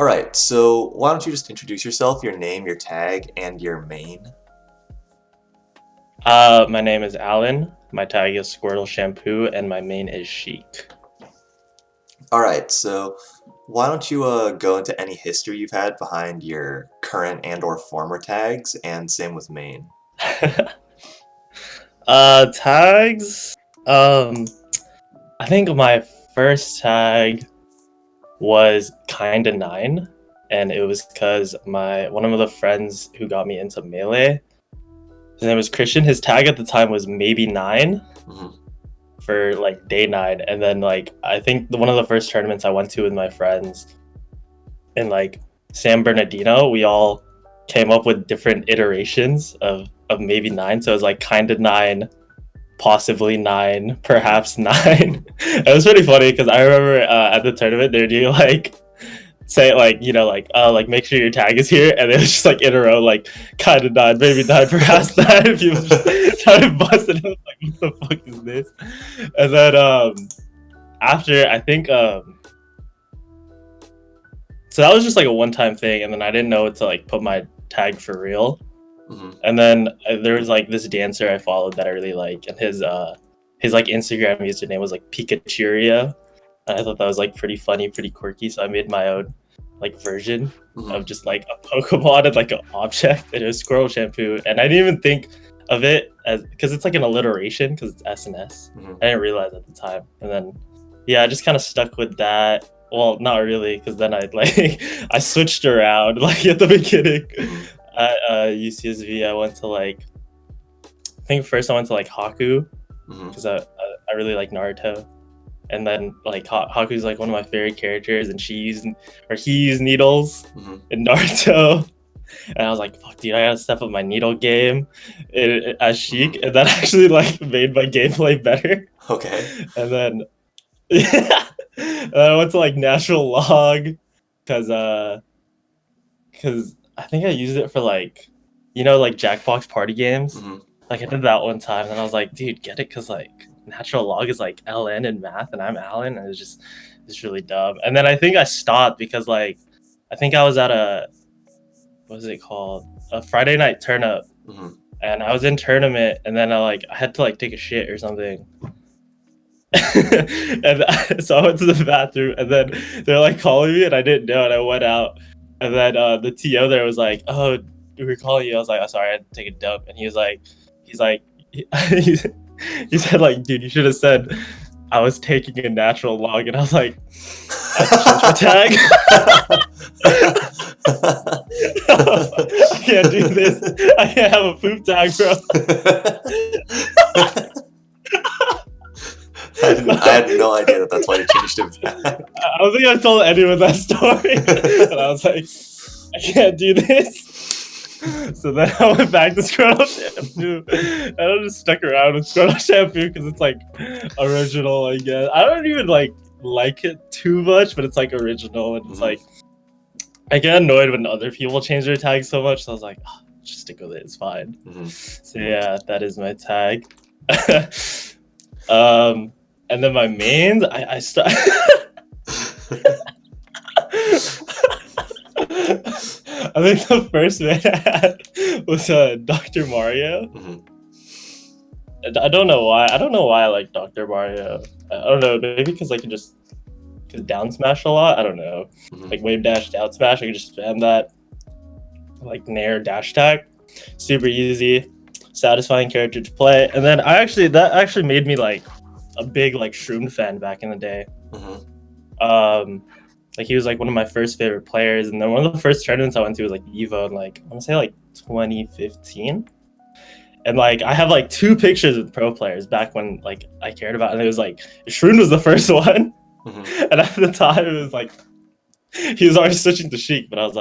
All right, so why don't you just introduce yourself, your name, your tag, and your main? My name is Alan. My tag is SquirtleShampoo, and my main is Chic. All right, so why don't you go into any history you've had behind your current and/or former tags, and same with main. Tags. Um, I think my first tag was kinda nine, and it was because my one of the friends who got me into Melee. His name was Christian. His tag at the time was maybe nine Mhm. for like day nine, and then like I think one of the first tournaments I went to with my friends in like San Bernardino, we all came up with different iterations of maybe nine. So it was like kind of nine, possibly nine, perhaps nine. It was pretty funny because I remember at the tournament they're doing like say like like make sure your tag is here, and it was just like in a row like kind of nine, maybe nine, perhaps nine. People just trying to bust it up like what the fuck is this? And then after I think so that was just like a one-time thing, and then I didn't know to like put my tag for real. Mhm. And then there was like this dancer I followed that I really like, and his like Instagram username was like Pikachuria. And I thought that was like pretty funny, pretty quirky, so I made my own like version Mhm. of just like a Pokemon and like an object, and it was SquirtleShampoo. And I didn't even think of it as because it's like an alliteration because it's SNS. Mhm. I didn't realize at the time, and then yeah, I just kind of stuck with that. Well, not really, because then I like I switched around like at the beginning. Mhm. At UCSV, I went to like I think first I went to like Haku Mhm. because I really like Naruto, and then like Haku's like one of my favorite characters, and he used needles Mhm. in Naruto, and I was like, fuck, dude, I gotta step up my needle game as Mhm. Sheik, and that actually like made my gameplay better, Okay. and then yeah, and then I went to like natural log because because I think I used it for like, like Jackbox party games. Mhm. Like I did that one time, and I was like, dude, get it? Because like natural log is like LN in math, and I'm Alan, and it's really dumb. And then I think I stopped because like I think I was at a what is it called, a Friday night turn up, Mhm. and I was in tournament, and then I had to like take a shit or something. And so I went to the bathroom, and then they're like calling me, and I didn't know, and I went out, and then the TO there was like, "Oh, we were calling you." I was like, "Oh, sorry, I had to take a dump," and he's like, he, he said like, "Dude, you should have said I was taking a natural log," and I was like, "I have to change my tag." I can't do this. I can't have a poop tag, bro. I had no idea that that's why you changed it back. I don't think I've told anyone that story. And I was like, I can't do this. So then I went back to SquirtleShampoo. And I just stuck around with SquirtleShampoo because it's like original, I guess. I don't even like it too much, but it's like original, and it's Mhm. like I get annoyed when other people change their tags so much. So I was like, oh, just stick with it. It's fine. Mhm. So yeah, that is my tag. um, and then my mains, I start. I think the first man I had was Dr. Mario. Mhm. I don't know why. I don't know why I like Dr. Mario. I don't know. Maybe because I can just down smash a lot. I don't know. Mhm. Like wave dash down smash. I can just spam that like nair dash tag. Super easy, satisfying character to play. And then that actually made me like a big like Shroom fan back in the day. Mhm. Like he was like one of my first favorite players, and then one of the first tournaments I went to was like Evo in like I want to say like 2015. And like I have like two pictures with pro players back when like I cared about, and it was like Shroon was the first one, Mhm. and at the time it was like he was already switching to Sheik, but it was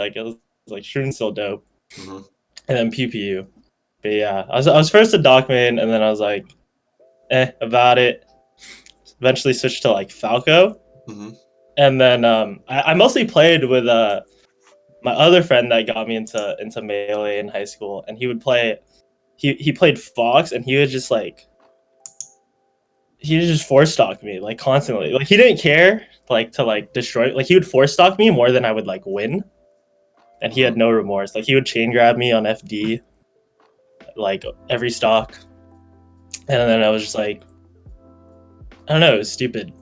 like Shroon's so dope, Mhm. and then PPU. But yeah, I was first a Doc main, and then I was like, about it. Eventually switched to like Falco, Mhm. and then I mostly played with my other friend that got me into Melee in high school, and he would play. He played Fox, and he would just force stalk me like constantly. Like he didn't care like to like destroy. Like he would force stock me more than I would like win, and he had no remorse. Like he would chain grab me on FD, like every stock, and then I was just like, I don't know, it was stupid.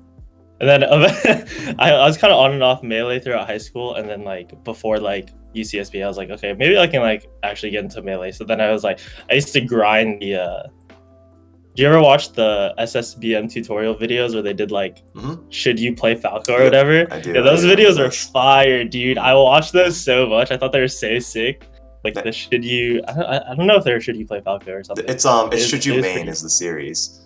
And then I was kind of on and off melee throughout high school, and then like before like UCSB, I was like, okay, maybe I can like actually get into melee. So then I was like, I used to grind the. Do you ever watch the SSBM tutorial videos where they did like, should you play Falco or whatever? I do. Yeah, those I videos are fire, dude. I watched those so much. I thought they were so sick. Like the should you? I don't know if they're should you play Falco or something. It's should you main is the series.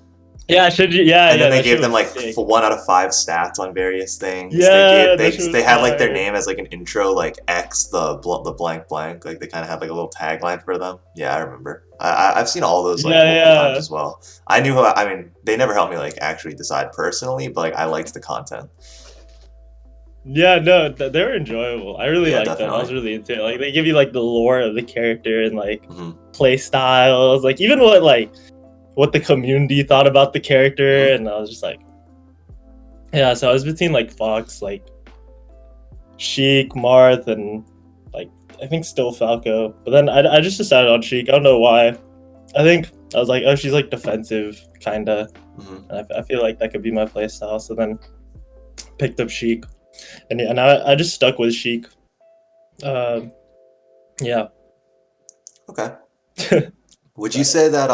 Yeah, should you? Yeah, and yeah. then they gave them like 1 out of 5 stats on various things. Yeah, they had like their name as like an intro, like X the blank blank. Like they kind of had like a little tagline for them. Yeah, I remember. I've seen all those like multiple times as well. I knew how. I mean, they never helped me like actually decide personally, but like I liked the content. Yeah, no, they were enjoyable. I really liked them. I was really into it. Like they give you like the lore of the character and like play styles, like even what the community thought about the character, and I was just like, yeah. So I was between like Fox, like Sheik, Marth, and like I think still Falco. But then I just decided on Sheik. I don't know why. I think I was like, oh, she's like defensive, kinda. And I feel like that could be my playstyle. So then picked up Sheik, and I just stuck with Sheik. Yeah. Okay. Would you say that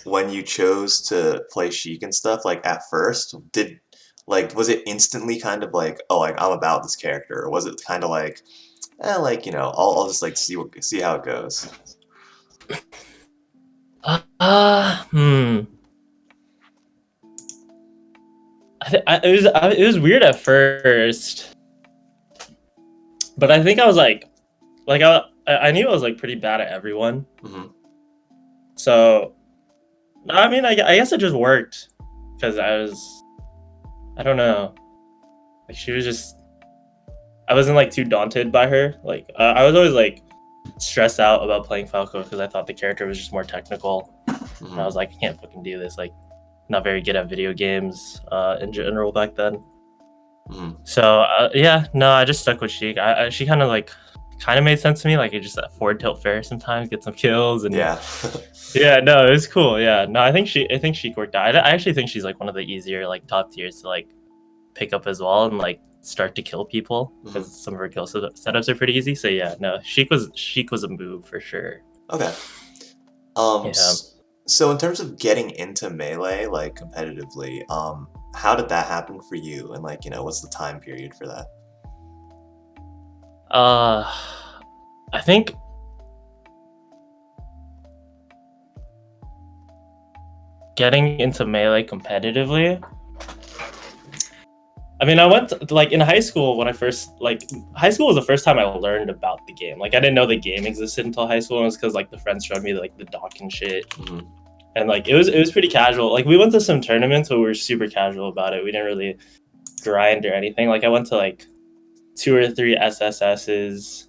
when you chose to play Sheik and stuff, like at first, was it instantly kind of like, oh, like I'm about this character, or was it kind of like, like I'll just like see how it goes? It was weird at first, but I think I was like I knew I was like pretty bad at everyone. So, I mean, I guess it just worked because I don't know, like she was just, I wasn't like too daunted by her. Like I was always like stressed out about playing Falco because I thought the character was just more technical, and I was like, I can't fucking do this. Like, not very good at video games in general back then. So yeah, no, I just stuck with Sheik. She kind of made sense to me. Like, you just forward tilt fair sometimes, get some kills, and yeah, no, it was cool. Yeah, no, I think Sheik worked out. I actually think she's like one of the easier like top tiers to like pick up as well and like start to kill people because some of her kill setups are pretty easy. So yeah, no, Sheik was a move for sure. Okay. So in terms of getting into melee like competitively, how did that happen for you, and like what's the time period for that? I think getting into melee competitively, I mean, I went to, like in high school when I first high school was the first time I learned about the game. Like I didn't know the game existed until high school, and it was because like the friends showed me like the doc and shit. And like it was pretty casual. Like we went to some tournaments, but we were super casual about it. We didn't really grind or anything. Like I went to like 2 or 3 SSSs,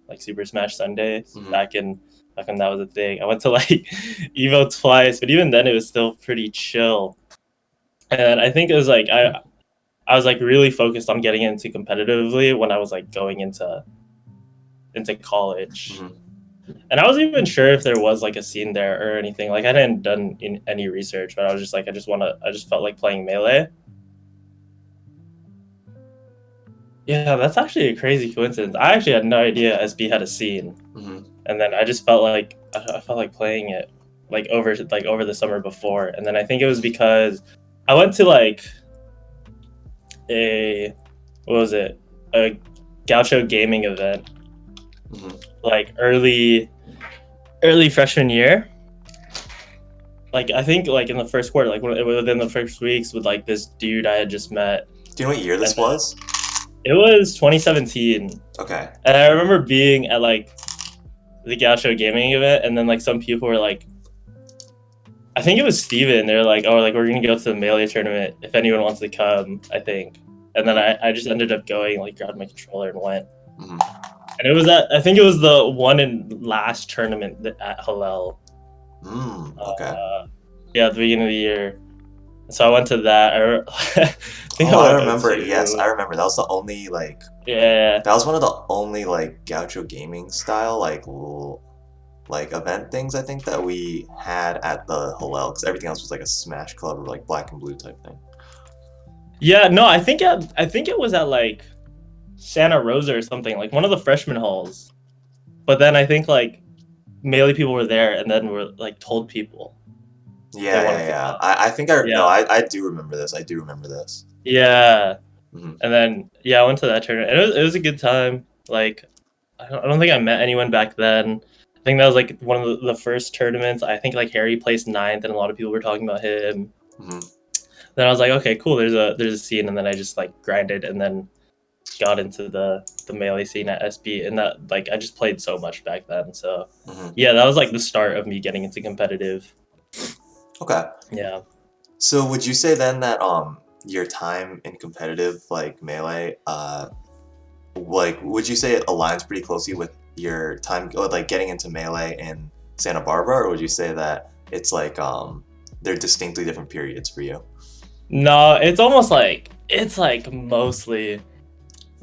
like Super Smash Sundays back when that was a thing. I went to like Evo twice, but even then it was still pretty chill. And I think it was like I was like really focused on getting into competitively when I was like going into college. And I wasn't even sure if there was like a scene there or anything. Like I hadn't done any research, but I was just like, I just felt like playing melee. Yeah, that's actually a crazy coincidence. I actually had no idea SB had a scene. And then I just felt like I felt like playing it like over the summer before. And then I think it was because I went to like a Gaucho gaming event like early freshman year. Like I think like in the first quarter, like within the first weeks, with like this dude I had just met. Do you know what year this was? It was 2017. Okay. And I remember being at like the Gaucho gaming event, and then like some people were like, I think it was Steven, they're like, oh, like we're gonna go to the melee tournament if anyone wants to come, I think. And then I just ended up going, like grabbed my controller and went. And it was I think it was the one in last tournament at Hillel. Okay. Yeah, at the beginning of the year. So I went to that. I think Oh, I I went remember. Yes, I O2. remember. That was the only like Yeah. that was one of the only like Gaucho gaming style like event things I think that we had at the Hillel because everything else was like a Smash Club or like Black and Blue type thing. Yeah, no, I think it was at like Santa Rosa or something, like one of the freshman halls. But then I think like Melee people were there and then were like told people they Yeah, yeah, wanted to yeah. come. I think I no, Yeah. I do remember this. I do remember this. Yeah. Hmm. And then yeah, I went to that tournament. And it was a good time. Like I don't think I met anyone back then. I think that was like one of the first tournaments. I think like Harry placed ninth, and a lot of people were talking about him. Hmm. Then I was like, okay, cool. There's a scene, and then I just like grinded, and then got into the melee scene at SB, and that like I just played so much back then. So Hmm. yeah, that was like the start of me getting into competitive. Okay. Yeah. So would you say then that your time in competitive like Melee like would you say it aligns pretty closely with your time like getting into Melee in Santa Barbara, or would you say that it's like they're distinctly different periods for you? No, it's like mostly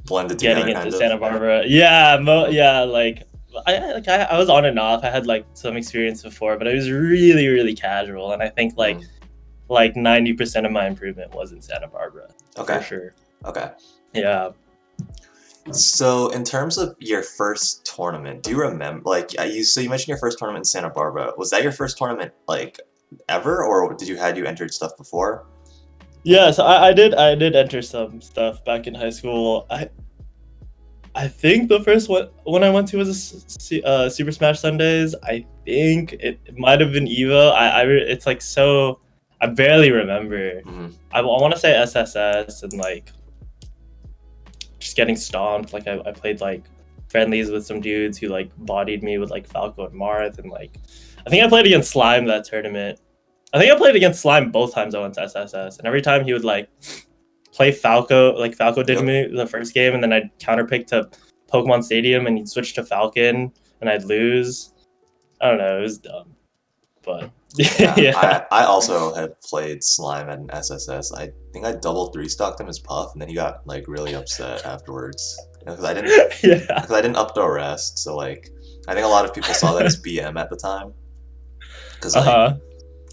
Blended getting together into kind of? Santa Barbara. Yeah, yeah, like I was on and off. I had like some experience before, but it was really casual, and I think Hmm. like 90% of my improvement was in Santa Barbara for Okay. sure. Okay. Yeah. So in terms of your first tournament, do you remember like you mentioned your first tournament in Santa Barbara. Was that your first tournament like ever, or did you had you entered stuff before? Yeah, so I did enter some stuff back in high school. I think the first one when I went to was Super Smash Sundays. I think it might have been Evo. It's like so I barely remember. Hmm. I want to say SSS and like just getting stomped. Like I played like friendlies with some dudes who like bodied me with like Falco and Marth, and like I think I played against Slime that tournament. I think I played against Slime both times I went to SSS, and every time he would like play Falco, like Falco did Yep. me the first game, and then I'd counterpick to Pokemon Stadium, and he'd switch to Falcon, and I'd lose. I don't know, it was dumb, but Yeah, yeah, I also had played Slime at an SSS. I think I double three stocked him as Puff, and then he got like really upset afterwards because yeah, I didn't up throw rest. So like I think a lot of people saw that as BM at the time because uh like huh,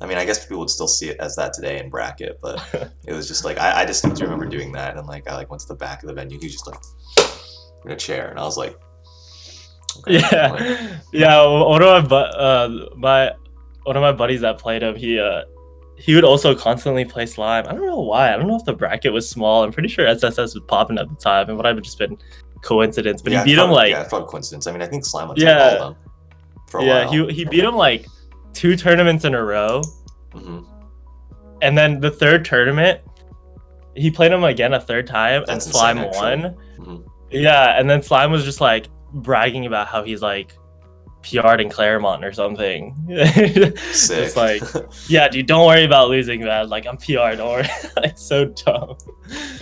I mean I guess people would still see it as that today in bracket, but it was just like I distinctly remember doing that, and like I like went to the back of the venue. He was just like in a chair, and I was like, okay, like yeah. My one of my buddies that played him, he would also constantly play Slime. I don't know why. I don't know if the bracket was small. I'm pretty sure SSS was popping at the time. It would have just been coincidence. But he beat him like it's probably coincidence. I mean I think Slime went to like all of yeah, them for a yeah. while. He beat him like two tournaments in a row, Hmm. and then the third tournament he played him again a third time, and That's insane, Slime actually. won. Hmm. Yeah, and then Slime was just like bragging about how he's like PR'd in Claremont or something. Just Sick. like, yeah, dude, don't worry about losing, man. Like, I'm PR, don't worry. Like, so dumb.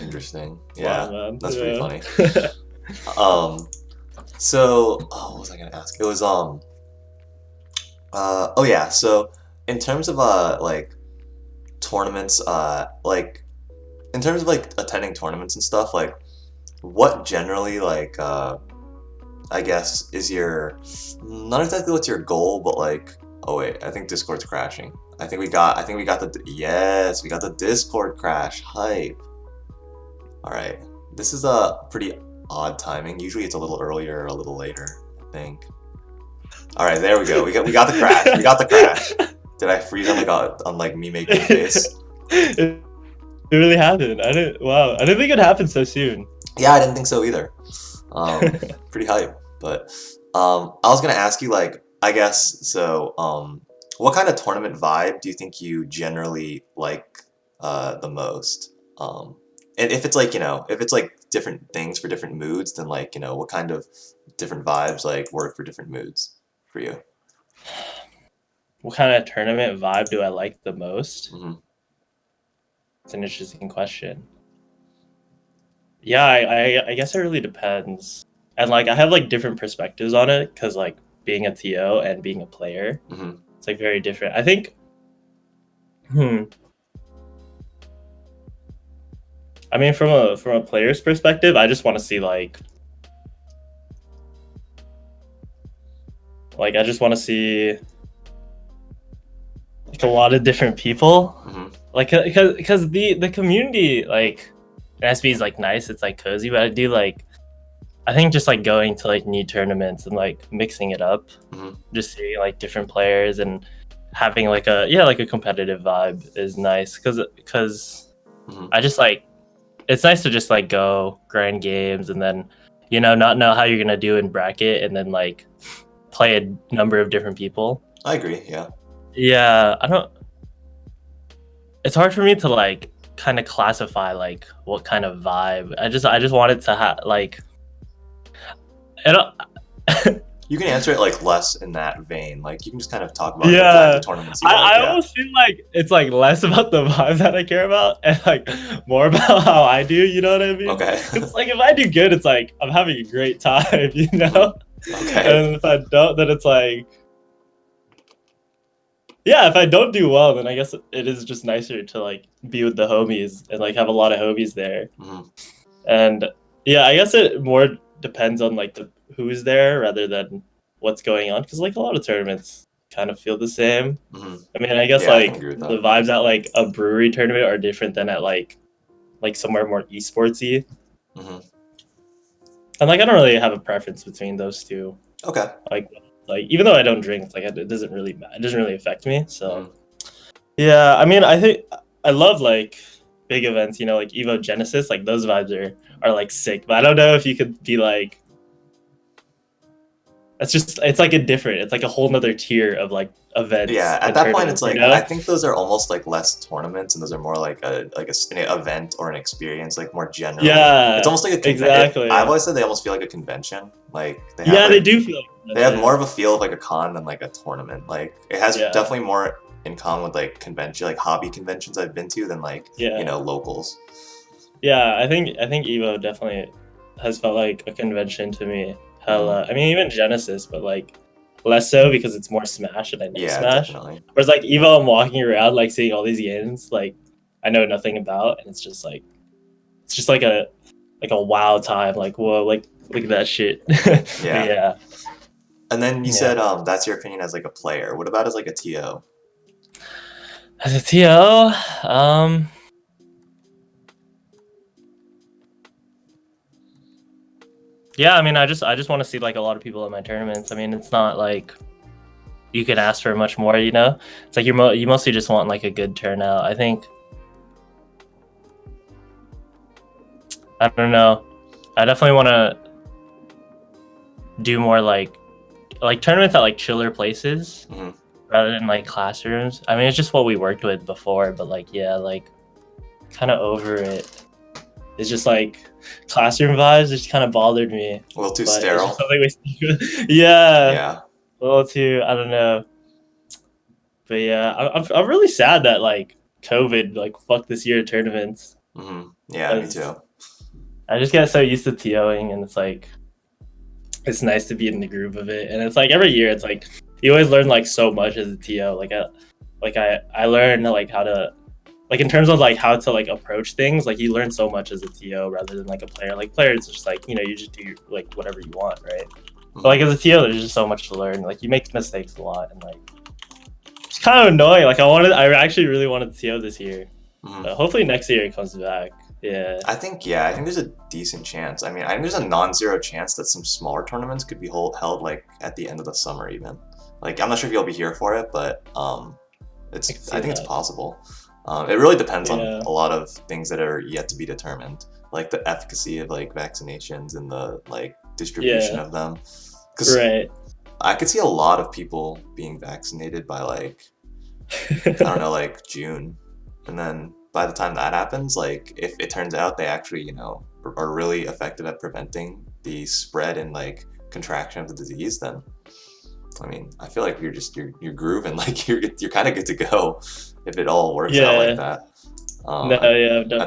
Interesting. Slime, Yeah, man. that's pretty funny. Yeah. Um, so what was I gonna ask? It was oh yeah. So in terms of like tournaments, like in terms of like attending tournaments and stuff, like what generally like I guess is your not exactly what's your goal, but like oh wait, I think Discord's crashing. I think we got the yes, we got the Discord crash. Hype. All right. This is a pretty odd timing. Usually it's a little earlier or a little later, I think. All right, there we go. We got the crash. We got the crash. Did I freeze on like me making a face? It really happened. I didn't think it happened so soon. Yeah, I didn't think so either. Pretty hype. But I was gonna ask you like I guess so what kind of tournament vibe do you think you generally like the most? And if it's like if it's like different things for different moods, then like what kind of different vibes like work for different moods for you? What kind of tournament vibe do I like the most? Hmm. It's an interesting question. Yeah, I guess it really depends. And like I have like different perspectives on it because like being a TO and being a player, Hmm. it's like very different. I think hmm I mean, from a player's perspective, I just want to see like I just want to see like a lot of different people, like because the community like in SB is like nice, it's like cozy, but I think just like going to like new tournaments and like mixing it up, just seeing like different players and having like a competitive vibe is nice because I just like it's nice to just like go grind games and then not know how you're gonna do in bracket and then like play a number of different people. I agree. Yeah. Yeah, I don't. It's hard for me to like kind of classify like what kind of vibe. I just wanted to have like I don't. You can answer it like less in that vein. Like you can just kind of talk about the kinds Yeah, of tournaments you like. I Yeah. almost feel like it's like less about the vibe that I care about and like more about how I do. You know what I mean? Okay. It's like if I do good, it's like I'm having a great time. You know. Okay. And if I don't, then it's like, yeah, if I don't do well, then I guess it is just nicer to like be with the homies and like have a lot of homies there. And yeah, I guess it more depends on like who's there rather than what's going on because like a lot of tournaments kind of feel the same. I mean, I guess Yeah, I can like agree with the that. vibes at like a brewery tournament are different than at like somewhere more esportsy. And like I don't really have a preference between those two. Okay. Like even though I don't drink, it's like it doesn't really affect me. So yeah, I mean, I think I love like big events, like Evo Genesis, like those vibes are like sick. But I don't know if you could be like, it's like it's like a whole nother tier of like events. Yeah, at and that point, it's tournaments, like I think those are almost like less tournaments, and those are more like an event or an experience, like more general. Yeah, it's almost like a exactly. I've always said they almost feel like a convention. Like they have, yeah, they do feel like they have more of a feel of like a con than like a tournament. Like it has Yeah. definitely more in common with like convention, like hobby conventions I've been to than like locals. Yeah, I think Evo definitely has felt like a convention to me. Hella, I mean, even Genesis, but like less so because it's more Smash and I know Smash. Definitely. Whereas like Evo, I'm walking around like seeing all these games like I know nothing about, and it's just like a wow time. Like whoa, like look at that shit. Yeah. Yeah. And then you said that's your opinion as like a player. What about as like a TO? As a TO, yeah, I mean, I just want to see like a lot of people at my tournaments. I mean, it's not like you could ask for much more, It's like you mostly just want like a good turnout. I think. I don't know. I definitely want to do more like tournaments at like chiller places rather than like classrooms. I mean, it's just what we worked with before, but like yeah, like kind of over it. It's just like classroom vibes. It just kind of bothered me. A little too sterile. Yeah. Yeah. A little too. I don't know. But yeah, I'm really sad that like COVID like fucked this year of tournaments. Yeah, me too. I just get so used to TOing, and it's like it's nice to be in the groove of it. And it's like every year, it's like you always learn like so much as a TO. I learn like how to like in terms of like how to like approach things. Like you learn so much as a TO rather than like a player. Like player, it's just like you just do like whatever you want, right? But like as a TO, there's just so much to learn. Like you make mistakes a lot, and like it's kind of annoying. Like I actually really wanted to TO this year. Hopefully next year it comes back. Yeah. I think there's a decent chance. I mean, I think there's a non-zero chance that some smaller tournaments could be held like at the end of the summer even. Like I'm not sure if you'll be here for it, but I think it's possible. It really depends on a lot of things that are yet to be determined, like the efficacy of like vaccinations and the like distribution of them. Because I could see a lot of people being vaccinated by like I don't know, like June, and then by the time that happens, like if it turns out they actually are really effective at preventing the spread and like contraction of the disease, then I mean I feel like you're grooving, like you're kind of good to go if it all works out like that.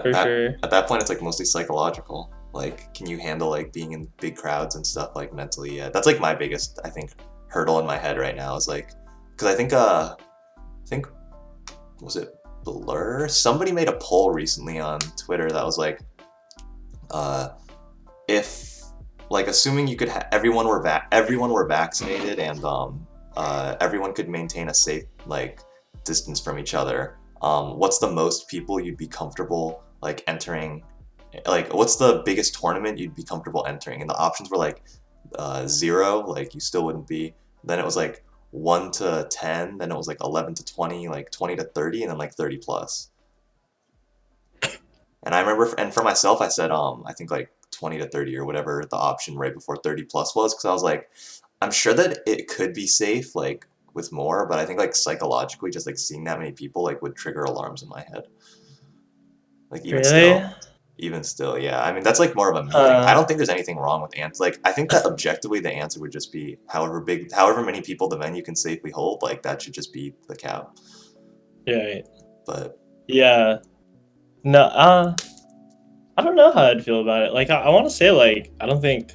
For sure. At that point, it's like mostly psychological. Like, can you handle like being in big crowds and stuff like mentally? Yeah, that's like my biggest I think hurdle in my head right now is like because I think was it Blur? Somebody made a poll recently on Twitter that was like, uh, if like assuming you could everyone were vaccinated and everyone could maintain a safe like distance from each other, what's the most people you'd be comfortable like entering? Like, what's the biggest tournament you'd be comfortable entering? And the options were like 0, like you still wouldn't be. Then it was like 1 to 10. Then it was like 11 to 20, like 20 to 30, and then like 30 plus. And I remember, and for myself, I said, I think like 20 to 30 or whatever the option right before 30 plus was, because I was like, I'm sure that it could be safe, like with more, but I think like psychologically, just like seeing that many people like would trigger alarms in my head. Like Really? even still, yeah. I mean, that's like more of a me thing. I Uh, don't think there's anything wrong with ants. Like, I think that objectively the answer would just be however many people the venue can safely hold. Like that should just be the cap. yeah, But yeah. No, I don't know how I'd feel about it. Like, I want to say, like, I don't think,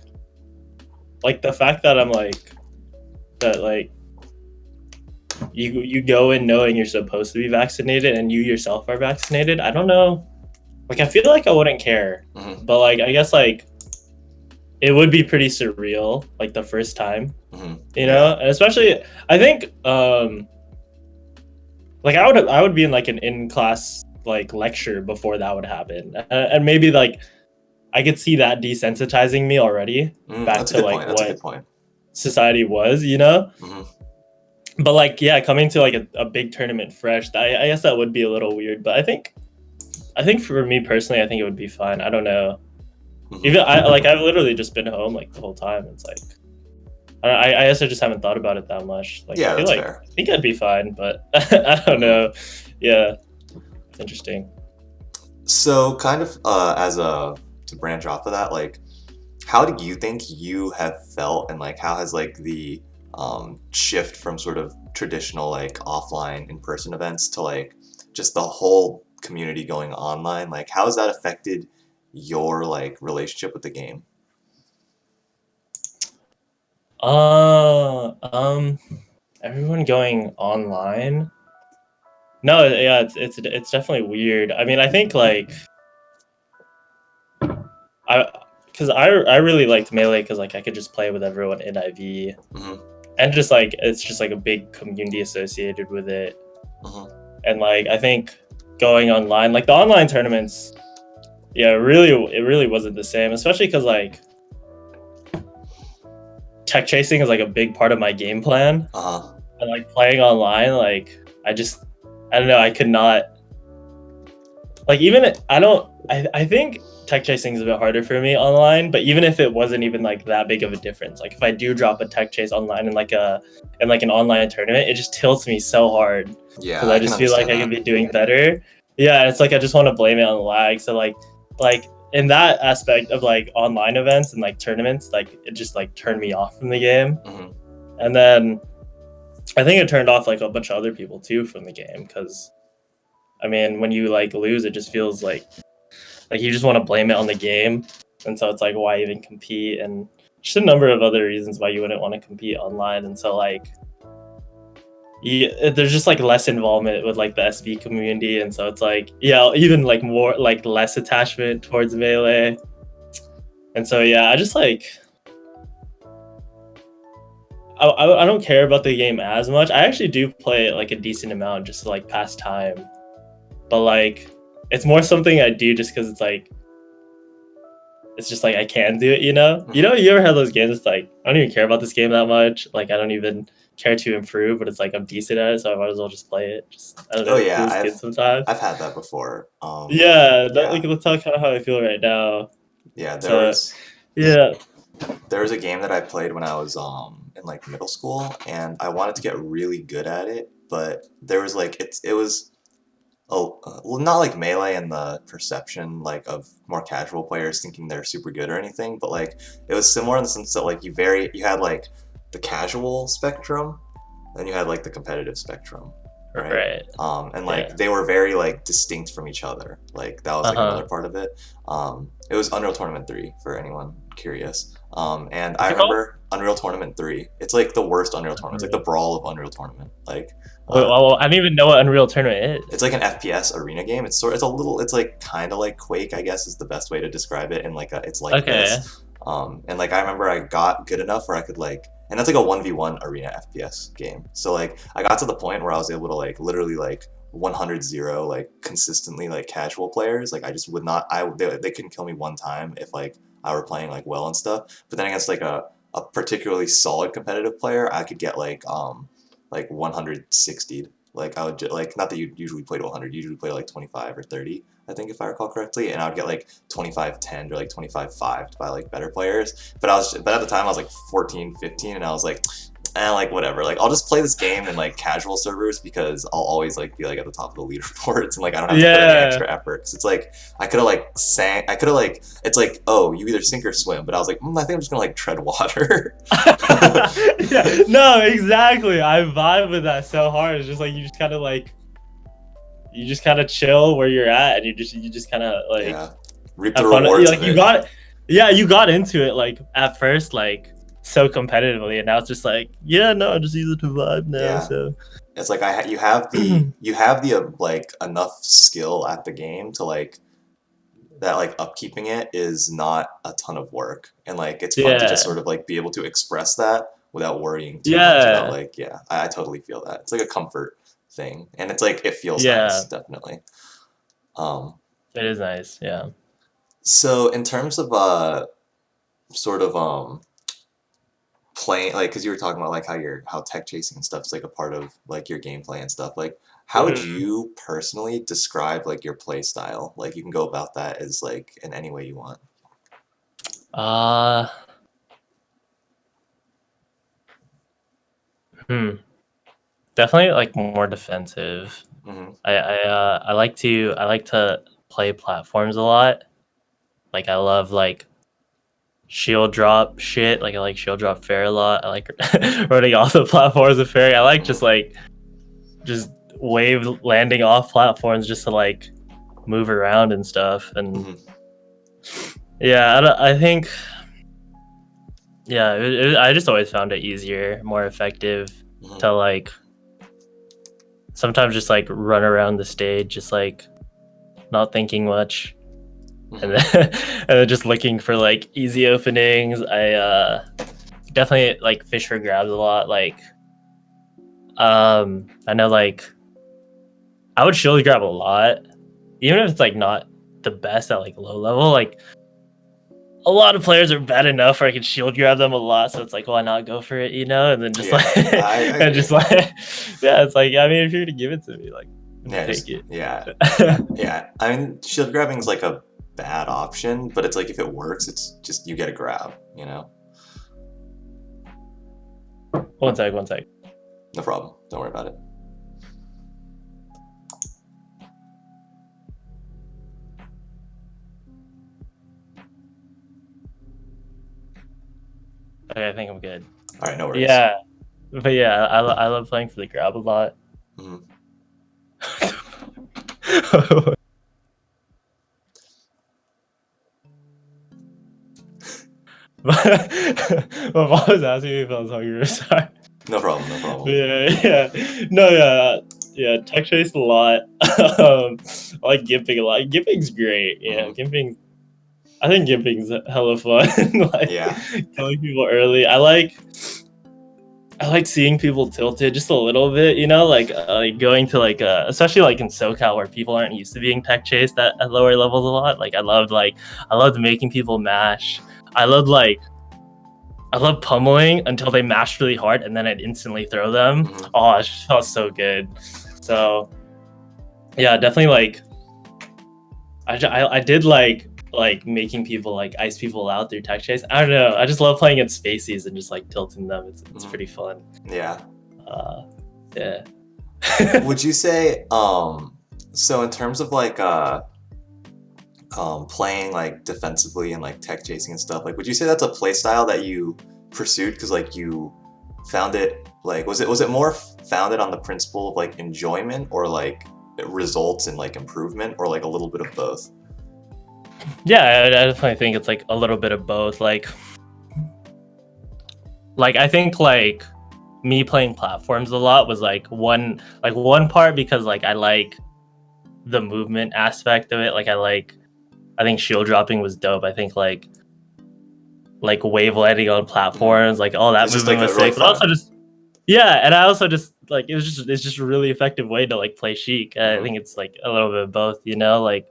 like, the fact that I'm like, that like, you go in knowing you're supposed to be vaccinated and you yourself are vaccinated. I don't know. Like, I feel like I wouldn't care, mhm, but like, I guess like it would be pretty surreal, like the first time, you know, yeah, and especially I think, like I would be in like an in class like lecture before that would happen, and maybe like I could see that desensitizing me already back that's a to good like point. That's a what good point. society was, you know. Hmm. But like, yeah, coming to like a big tournament fresh, I guess that would be a little weird. But I think for me personally, I think it would be fine. I don't know. Even Hmm. I've literally just been home like the whole time. It's like I guess I just haven't thought about it that much. Like I Yeah, feel that's like fair. I think I'd be fine, but I don't Hmm. know. Yeah, it's interesting. So, kind of as a to branch off of that, like, how do you think you have felt, and like, how has like the shift from sort of traditional like offline in-person events to like just the whole community going online? Like, how has that affected your like relationship with the game? Uh, um, everyone going online. No, yeah, it's definitely weird. I mean, I think like I because I really liked Melee because like I could just play with everyone in IV, Hmm. and just like it's just like a big community associated with it. Hmm. And like I think going online, like the online tournaments, yeah, it really wasn't the same, especially because like tech chasing is like a big part of my game plan, Uh-huh. and like playing online, like I don't know, I could not like even I don't I think tech chasing is a bit harder for me online, but even if it wasn't even like that big of a difference, like if I do drop a tech chase online in like an online tournament, it just tilts me so hard Yeah, because I I can just feel like understand I could that. be doing better. Yeah, it's like I just want to blame it on lag. So like in that aspect of like online events and like tournaments, like it just like turned me off from the game. Hmm. And then I think it turned off like a bunch of other people too from the game because I mean when you like lose, it just feels like you just want to blame it on the game, and so it's like why even compete, and just a number of other reasons why you wouldn't want to compete online. And so like there's just like less involvement with like the SV community, and so it's like yeah, even like more like less attachment towards Melee. And so yeah, I just like I don't care about the game as much. I actually do play it like a decent amount just to like pass time, but like it's more something I do just because it's just like I can do it, you know? You know, Hmm. you ever have those games it's like I don't even care about this game that much. Like I don't even care to improve, but it's like I'm decent at it, so I might as well just play it. Just I don't know, Oh it yeah, feels good sometimes. I've had that before. Yeah, like Yeah, that's how kind of how I feel right now. yeah. So yeah. There was a game that I played when I was in like middle school, and I wanted to get really good at it, but there was like it was well, not like Melee and the perception like of more casual players thinking they're super good or anything, but like it was similar in the sense that like you had like the casual spectrum, then you had like the competitive spectrum. right? Right. And Yeah. like they were very like distinct from each other. Like that was like another part of it. It was Unreal Tournament 3 for anyone curious. And I What's it called? remember Unreal Tournament 3. It's like the worst Unreal Tournament. It's like the brawl of Unreal Tournament. Like Wait, uh, well, I don't even know what Unreal Tournament it's is. like an FPS arena game. It's a little it's like kind of like Quake, I guess is the best way to describe it. And like it's like Okay. this. And like I remember I got good enough where I could like, and that's like a 1v1 arena FPS game. So like I got to the point where I was able to like literally like 100-0 like consistently like casual players. Like I just would not they couldn't kill me one time if like I were playing like well and stuff. But then against like a particularly solid competitive player, I could get like 160. Like I would like, not that you usually play to 100, you usually play like 25 or 30, I think if I recall correctly, and I would get like 25-10 or like 25-5 by like better players. But at the time I was like 14, 15, and I was like, like whatever. Like I'll just play this game in like casual servers because I'll always like be like at the top of the leaderboards and like I don't have to put any Yeah. extra effort. Cause it's like I could have like it's like, oh, you either sink or swim, but I was like, I think I'm just gonna like tread water. Yeah. No, exactly. I vibe with that so hard. It's just like you just kind of chill where you're at, and you just kind of like Yeah, reap the have fun. rewards Like of you it. got, yeah, you got into it like at first like so competitively, and now it's just like, yeah, no, I just use it to vibe now. Yeah. So It's like you have the like enough skill at the game to like that like upkeeping it is not a ton of work, and like it's fun to just yeah, sort of like be able to express that without worrying too much about yeah, like, yeah, I totally feel that. It's like a comfort thing, and it's like it feels nice, yeah. definitely. Um, It is nice. Yeah. so in terms of sort of playing, like, because you were talking about like how tech chasing and stuff is like a part of like your gameplay and stuff, like how would Mhm. you personally describe like your play style? Like you can go about that as like in any way you want. Uh, Definitely like more defensive. Hmm. I like to play platforms a lot. Like I love like shield drop shit. Like I like shield drop fair a lot. I like running off the platforms of fair. I like Hmm. just wave landing off platforms just to like move around and stuff. And Hmm. yeah, I think yeah, I just always found it easier, more effective Hmm. to like sometimes just like run around the stage, just like not thinking much, and Hmm. then and then just looking for like easy openings. I definitely like fish for grabs a lot. Like I know like I would shield grab a lot, even if it's like not the best at like low level. Like a lot of players are bad enough where I can shield grab them a lot, so it's like why not go for it, you know? And then just like Yeah, I and agree. just like yeah, it's like I mean if you're gonna give it to me, like Yeah, take just it. yeah, yeah. I mean, shield grabbing is like a bad option, but it's like if it works, it's just you get a grab, you know? One sec, one sec. No problem. Don't worry about it. Okay, I think I'm good. All right, no worries. Yeah, but yeah, I love playing for the grab a lot. Hmm. My mom was asking me if I was hungry. Sorry. No problem. No But problem. yeah. No, yeah. Tech chase a lot. I like gimping a lot. Gimping's great. Yeah, Hmm. gimping. I think gimping's hella fun. Like Yeah. killing people early. I like seeing people tilted just a little bit, you know, like going to especially like in SoCal where people aren't used to being tech chased at lower levels a lot. I loved making people mash. I loved like I love pummeling until they mashed really hard and then I'd instantly throw them. Hmm. Oh, it just felt so good. So yeah, definitely like I did like making people like ice people out through tech chase. I don't know. I just love playing in spacies and just like tilting them. It's Hmm. pretty fun. Yeah. Uh, yeah. Would you say so in terms of like playing like defensively and like tech chasing and stuff, like would you say that's a play style that you pursued because like you found it like was it more founded on the principle of like enjoyment or like it results in like improvement or like a little bit of both? Yeah, I definitely think it's like a little bit of both. Like I think like me playing platforms a lot was like one part because like I like the movement aspect of it. Like I think shield dropping was dope. I think like wave landing on platforms, like all that It's just like movement was really sick. But also fun. just yeah, and I also just like it's just a really effective way to like play Sheik. I Hmm. think it's like a little bit of both, you know, like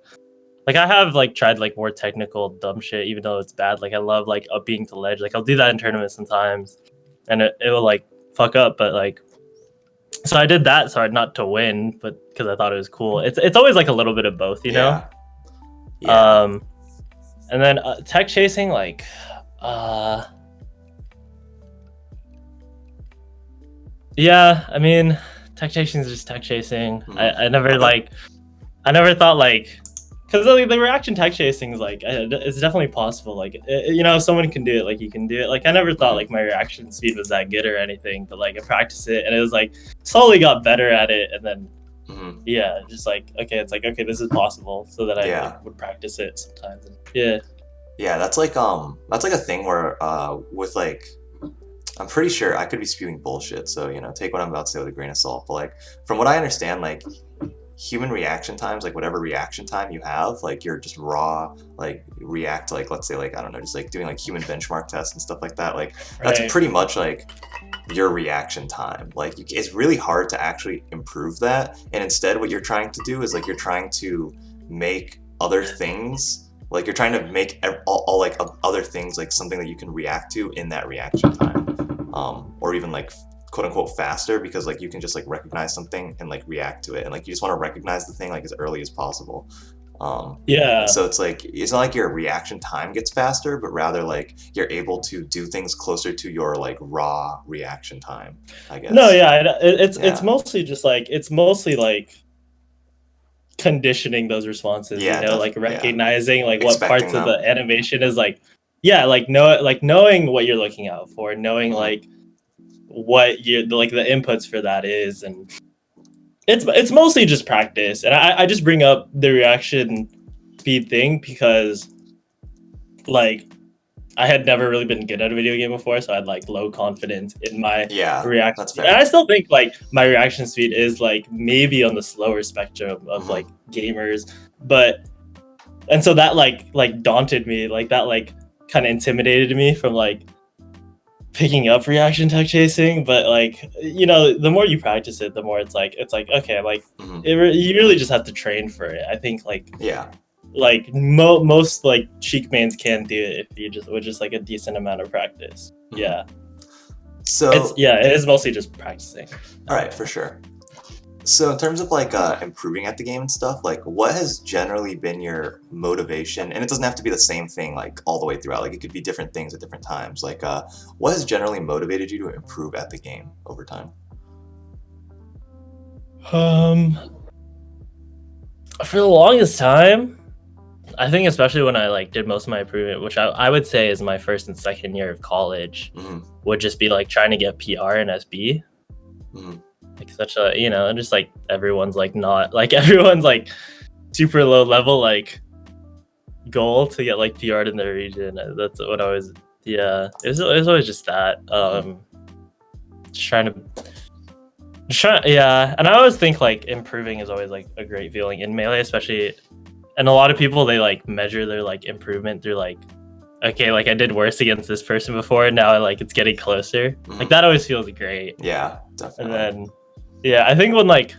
I have like tried like more technical dumb shit, even though it's bad. Like I love like up being to ledge. Like I'll do that in tournaments sometimes, and it will like fuck up. But like, so I did that, sorry, not to win, but because I thought it was cool. It's always like a little bit of both, you know. Yeah. Yeah. Um, and then tech chasing, like, uh, yeah. I mean, tech chasing is just tech chasing. I never Okay. like I never thought like because the reaction tech chasing is like it's definitely possible. Like you know, if someone can do it, like you can do it. Like I never thought like my reaction speed was that good or anything, but like I practiced it and it was like slowly got better at it, and then Hmm. yeah, just like okay, it's like okay, this is possible. So that I Yeah. like would practice it sometimes. And, yeah. Yeah, that's like a thing where with like I'm pretty sure I could be spewing bullshit, so you know, take what I'm about to say with a grain of salt. But like from what I understand, like human reaction times, like whatever reaction time you have, like you're just raw, like react to like let's say like I don't know, just like doing like human benchmark tests and stuff like that. Like that's Right. pretty much like your reaction time. Like it's really hard to actually improve that. And instead, what you're trying to do is like you're trying to make other things like you're trying to make all like other things like something that you can react to in that reaction time, or even like quote unquote faster because like you can just like recognize something and like react to it and like you just want to recognize the thing like as early as possible. And Yeah. so it's like it's not like your reaction time gets faster, but rather like you're able to do things closer to your like raw reaction time, I No, guess. yeah, it's Yeah. mostly just like it's mostly like conditioning those responses, you Yeah, know, like yeah. recognizing like what Expecting parts of them. the animation is like yeah, like knowing what you're looking out for, knowing Hmm. like what you like the inputs for that is, and it's mostly just practice. And I just bring up the reaction speed thing because like I had never really been good at a video game before, so I had like low confidence in my Yeah, reaction that's speed. And I fair. still think like my reaction speed is like maybe on the slower spectrum of Hmm. like gamers, but and so that like daunted me, like that like kind of intimidated me from like picking up reaction tech chasing. But like you know, the more you practice it, the more it's like okay, like Hmm. you really just have to train for it. I think Yeah. like most like cheek mains can do it if you just with just like a decent amount of practice. Hmm. Yeah, it's So, yeah, it is mostly just practicing. all right, for sure. So, in terms of like improving at the game and stuff, like what has generally been your motivation? And it doesn't have to be the same thing like all the way throughout. Like it could be different things at different times. Like, what has generally motivated you to improve at the game over time? Um, for the longest time, I think especially when I like did most of my improvement, which I would say is my first and second year of college, Hmm. would just be like trying to get PR and SB. Hmm. Like such a you know, just like everyone's like not like everyone's like super low level like goal to get like PR'd in their region. That's what I was. Yeah, it was always just that. Hmm. Just trying to, yeah. And I always think like improving is always like a great feeling in melee, especially. And a lot of people they like measure their like improvement through like, okay, like I did worse against this person before, and now like it's getting closer. Like Hmm. that always feels great. Yeah, And definitely. then, yeah, I think when like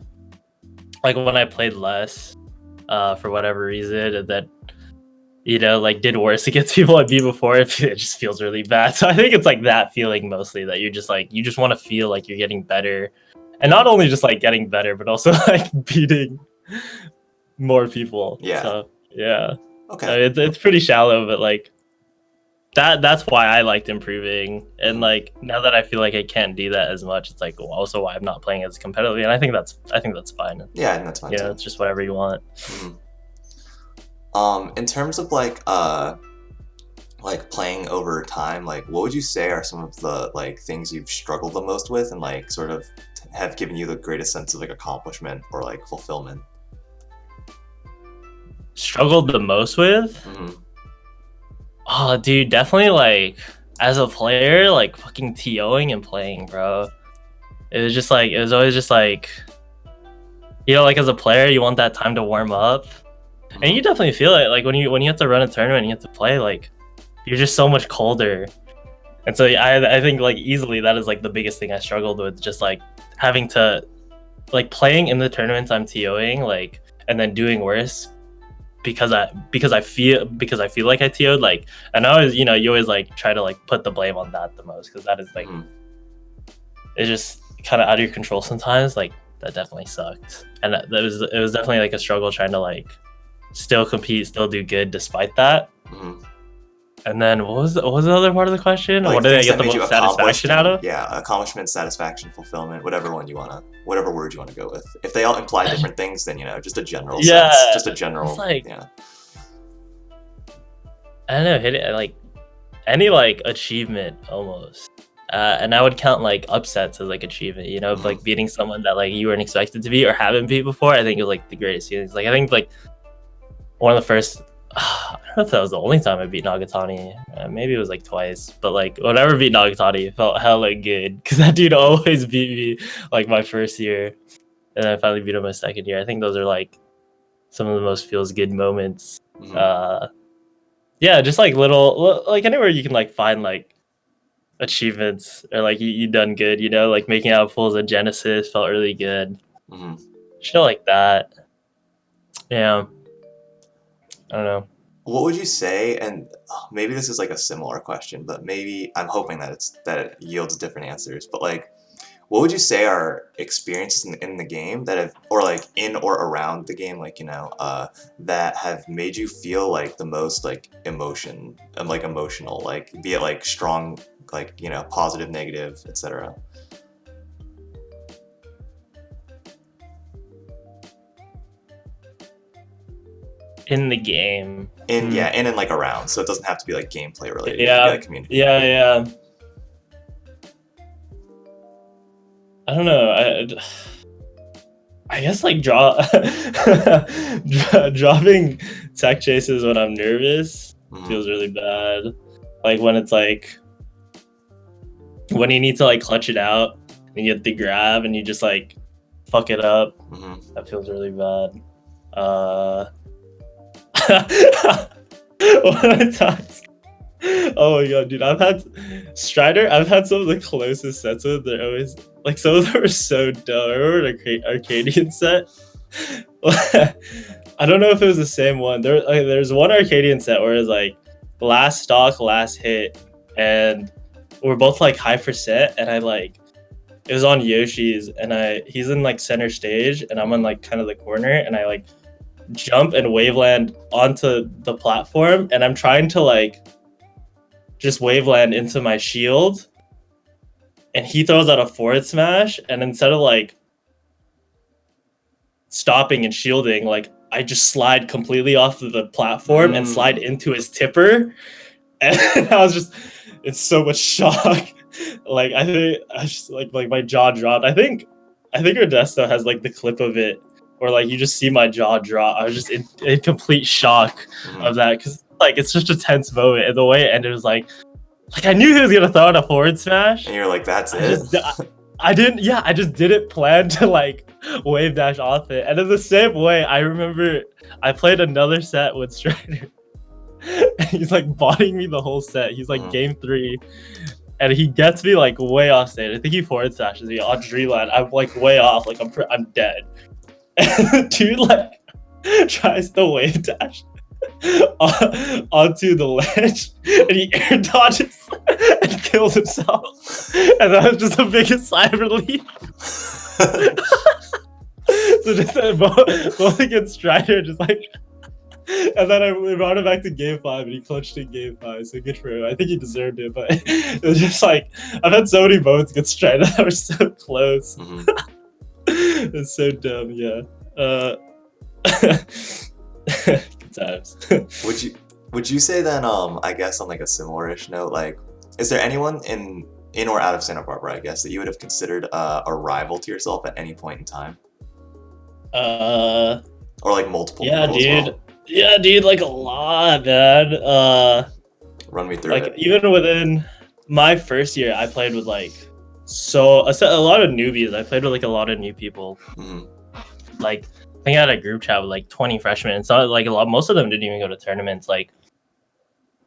when I played less, for whatever reason, and then you know, like did worse against people I beat before, it just feels really bad. So I think it's like that feeling mostly that you're just like you just want to feel like you're getting better, and not Hmm. only just like getting better, but also like beating more people. Yeah. So yeah, Okay. it's pretty shallow, but like that's why I liked improving. And Hmm. like now that I feel like I can't do that as much, it's like also why I'm not playing as competitively. And I think that's fine. Yeah, and that's fine You know, too. it's just whatever you want. Hmm. In terms of like like playing over time, like what would you say are some of the like things you've struggled the most with and like sort of have given you the greatest sense of like accomplishment or like fulfillment? Struggled the most with? Mm-hmm. Oh, dude, definitely like as a player, like fucking TOing and playing, bro. It was just like it was always just like like as a player, you want that time to warm up, and Mm-hmm. you definitely feel it. Like when you have to run a tournament, and you have to play, like you're just so much colder. And so I think like easily that is like the biggest thing I struggled with, just like having to like playing in the tournaments I'm TOing, like, and then doing worse because I feel like I TO'd, like, and I always you always like try to like put the blame on that the most, because that is like Mm-hmm. it's just kind of out of your control sometimes. Like that definitely sucked, and it was definitely like a struggle trying to like still compete, still do good despite that. Mm-hmm. And then what was the other part of the question? Like What did I things get that the made you most accomplished satisfaction out and of? yeah, accomplishment, satisfaction, fulfillment, whatever word you wanna go with. If they all imply different things, then just a general sense, Yeah, just a it's general, like yeah. I don't know, hit it like any like achievement almost. And I would count like upsets as like achievement, Mm-hmm. like beating someone that like you weren't expected to beat or haven't beat before. I think is like the greatest feelings. Like I think like one of the first. I don't know if that was the only time I beat Nagatani. Maybe it was like twice, but like whenever I beat Nagatani, it felt hella good because that dude always beat me like my first year, and I finally beat him my second year. I think those are like some of the most feels good moments. Mm-hmm. Uh, yeah, just like like anywhere you can like find like achievements or like you done good, like making out pulls at Genesis felt really good. Mm-hmm. Shit like that. Yeah, I don't know. What would you say, and maybe this is like a similar question, but maybe I'm hoping that it yields different answers. But like, what would you say are experiences in the game that have, or like in or around the game, like that have made you feel like the most like emotion and like emotional, like be it like strong, like positive, negative, etc. In the game. In and like around, so it doesn't have to be like gameplay related. It could be Yeah, like community. yeah. I don't know. I guess like dropping tech chases when I'm nervous Mm-hmm. feels really bad. Like when it's like when you need to like clutch it out and you get the grab and you just like fuck it up. Mm-hmm. That feels really bad. One of the times. Oh my god, dude! Strider. I've had some of the closest sets with. They're always like some of them are so dumb. I remember an Arcadian set. I don't know if it was the same one. There's one Arcadian set where it's like last stock, last hit, and we're both like high for set, and I like it was on Yoshi's, and he's in like center stage, and I'm on like kind of the corner, and I like jump and waveland onto the platform, and I'm trying to like just waveland into my shield, and he throws out a forward smash, and instead of like stopping and shielding, like I just slide completely off of the platform and slide into his tipper, and it's so much shock. Like I just like my jaw dropped. I think Ernesto has like the clip of it, or like you just see my jaw drop. I was just in complete shock Mm-hmm. of that, because like it's such a tense moment, and the way it ended was like I knew he was gonna throw out a forward smash. And you're like, that's I it. just I didn't. Yeah, I just didn't plan to like wave dash off it. And in the same way, I remember I played another set with Strider. And he's like bodying me the whole set. He's like game 3, and he gets me like way off stage. I think he forward smashes me on Dreamland. I'm like way off. Like I'm dead. And the dude like tries to wave dash onto the ledge, and he air dodges and kills himself. And that was just the biggest sigh of relief. So just both against Strider, just like, and then we brought him back to game 5, and he clutched in game 5. So good for him. I think he deserved it, but it was just like I've had so many moments against Strider that were so close. It's so dumb. Yeah. Good times. Would you say then, I guess on like a similar-ish note, like, is there anyone in or out of Santa Barbara, I guess, that you would have considered a rival to yourself at any point in time, Uh, or like multiple yeah, people as dude. well? Yeah, dude, like a lot, man. Run me through Like it. even within my first year, I played with like a lot of newbies. I played with like a lot of new people. Hmm. Like I think I had a group chat with like 20 freshmen. It's not like a lot. Most of them didn't even go to tournaments. Like,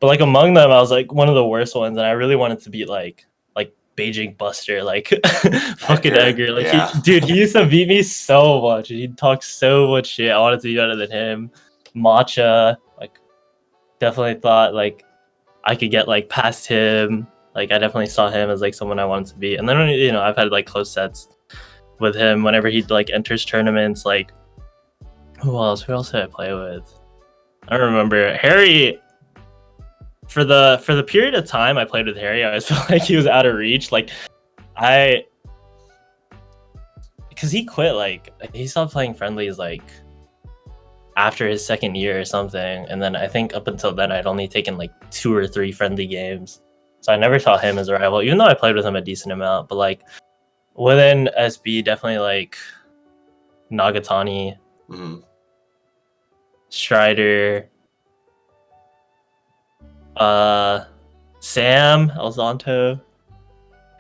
but like among them, I was like one of the worst ones, and I really wanted to beat like Beijing Buster, like fucking Edgar, Edgar. Like yeah. he used to beat me so much. He'd talk so much shit. I wanted to be better than him. Matcha, like definitely thought like I could get like past him. Like I definitely saw him as like someone I wanted to be. And then I've had like close sets with him whenever he like enters tournaments. Like who else? Who else did I play with? I don't remember. Harry. For the period of time I played with Harry, I always felt like he was out of reach. Like I, because he quit. Like he stopped playing friendlies like after his second year or something. And then I think up until then I'd only taken like 2 or 3 friendly games. So I never saw him as a rival, even though I played with him a decent amount. But like within SB, definitely like Nagatani, Hmm. Strider, Sam, Elzonto.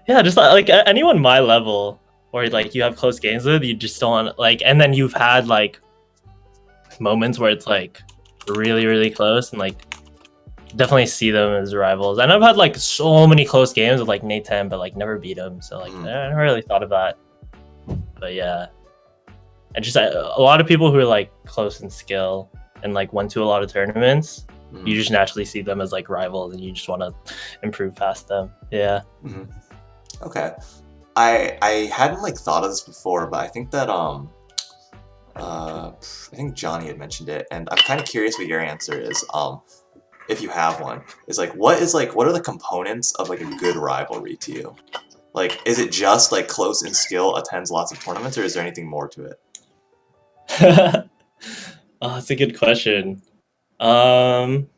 Yeah, just like anyone my level, or like you have close games with, you just don't like, and then you've had like moments where it's like really, really close, and like definitely see them as rivals. And I've had like so many close games with like Nate 10, but like never beat him. So like I never really thought of that. But yeah, and just a lot of people who are like close in skill and like went to a lot of tournaments. You just naturally see them as like rivals, and you just want to improve past them. Yeah. Hmm. Okay. I hadn't like thought of this before, but I think that I think Johnny had mentioned it, and I'm kind of curious what your answer is. If you have one, is like what are the components of like a good rivalry to you? Like, is it just like close in skill, attends lots of tournaments, or is there anything more to it? Oh, that's a good question. Um,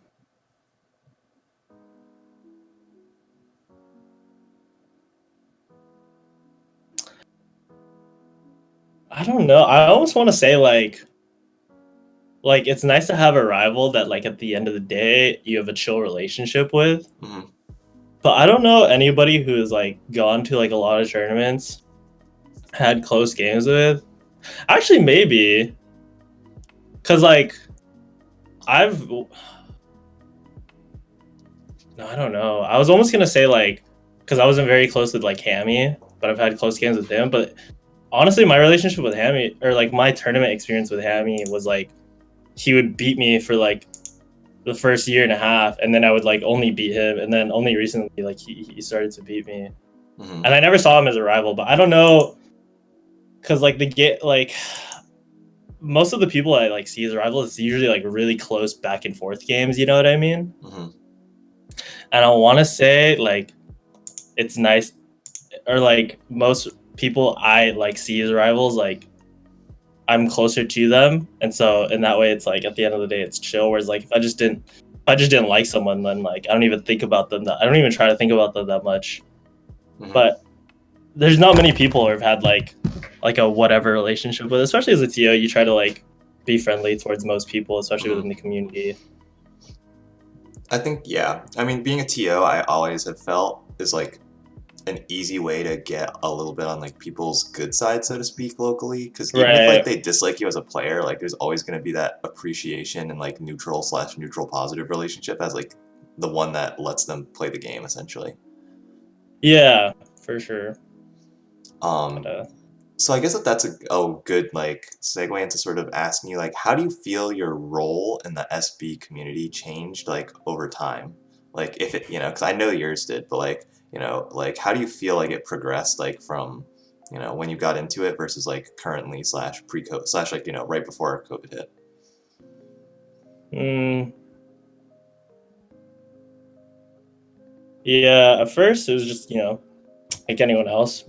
I don't know. I almost want to say like it's nice to have a rival that like at the end of the day you have a chill relationship with. Hmm. But I don't know anybody who has like gone to like a lot of tournaments, had close games with. Actually, maybe because like I've no, I don't know. I was almost gonna say like because I wasn't very close with like Hammy, but I've had close games with him. But honestly, my relationship with Hammy or like my tournament experience with Hammy was like he would beat me for like the first year and a half, and then I would like only beat him, and then only recently like he started to beat me, Hmm. and I never saw him as a rival. But I don't know, because like the get like most of the people I like see as rivals, it's usually like really close back and forth games. You know what I mean? Hmm. And I want to say like it's nice, or like most people I like see as rivals, like I'm closer to them, and so in that way, it's like at the end of the day, it's chill. Whereas like if I just didn't like someone, then like I don't even think about them. I don't even try to think about them that much. Hmm. But there's not many people who have had like a whatever relationship with, especially as a TO. You try to like be friendly towards most people, especially Hmm. within the community. I think, yeah. I mean, being a TO, I always have felt is like an easy way to get a little bit on like people's good side, so to speak, locally. Because even if like Right. they dislike you as a player, like there's always going to be that appreciation and like neutral/neutral positive relationship as like the one that lets them play the game essentially. Yeah, for sure. But Um, so I guess that's a good like segue into sort of asking you like how do you feel your role in the SB community changed like over time? Like if it, because I know yours did, but like, like how do you feel like it progressed like from, when you got into it versus like currently slash pre-COVID slash like, right before COVID hit? mm, yeah, at first it was just like anyone else,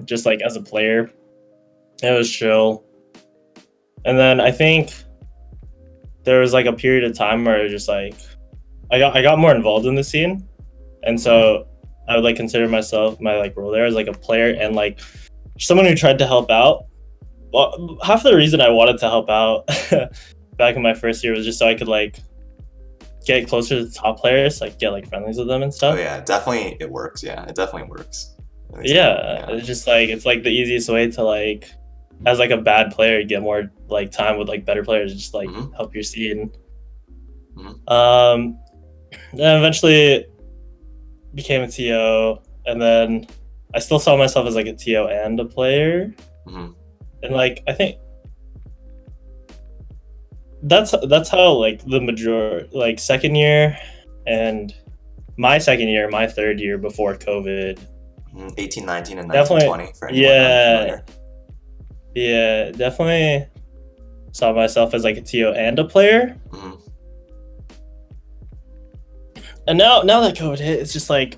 just like as a player, it was chill. And then I think there was like a period of time where it was just like I got more involved in the scene, and so I would like consider myself my like role there as like a player and like someone who tried to help out. Well, half the reason I wanted to help out back in my first year was just so I could like get closer to the top players, like get like friendlies with them and Oh stuff. yeah, definitely it works. Yeah, it definitely works. At least Yeah, it's just like it's like the easiest way to like as like a bad player get more like time with like better players, just like Mhm. help your scene. Mhm. Then eventually became a TO, and then I still saw myself as like a TO and a player, Mhm. and like I think that's how like the major like second year and my second year, my third year before COVID. 18, 19, and Definitely, 1920 for anyone yeah, unfamiliar. yeah, definitely saw myself as like a TO and a player. Mhm. And now that COVID hit, it's just like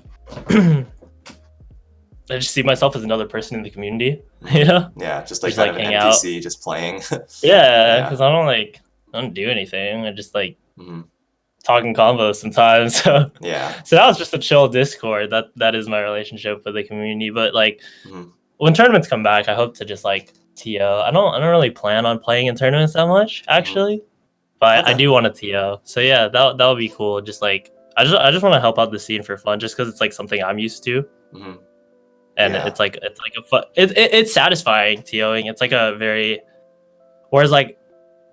I just see myself as another person in the community, you know, Yeah, just like just kind like of an hang out. NPC, just playing. Yeah, Yeah. because I don't do anything. I just like Mhm. talking combos sometimes. Yeah. So that was just a chill Discord. That is my relationship with the community. But like Mhm. when tournaments come back, I hope to just like TO. I don't really plan on playing in tournaments that much Mhm. actually, but I Okay. do want to TO. So yeah, that would be cool. Just like I just want to help out the scene for fun, just because it's like something I'm used to, Mhm. and Yeah. it's like a fun. It's satisfying TOing. It's like a very whereas like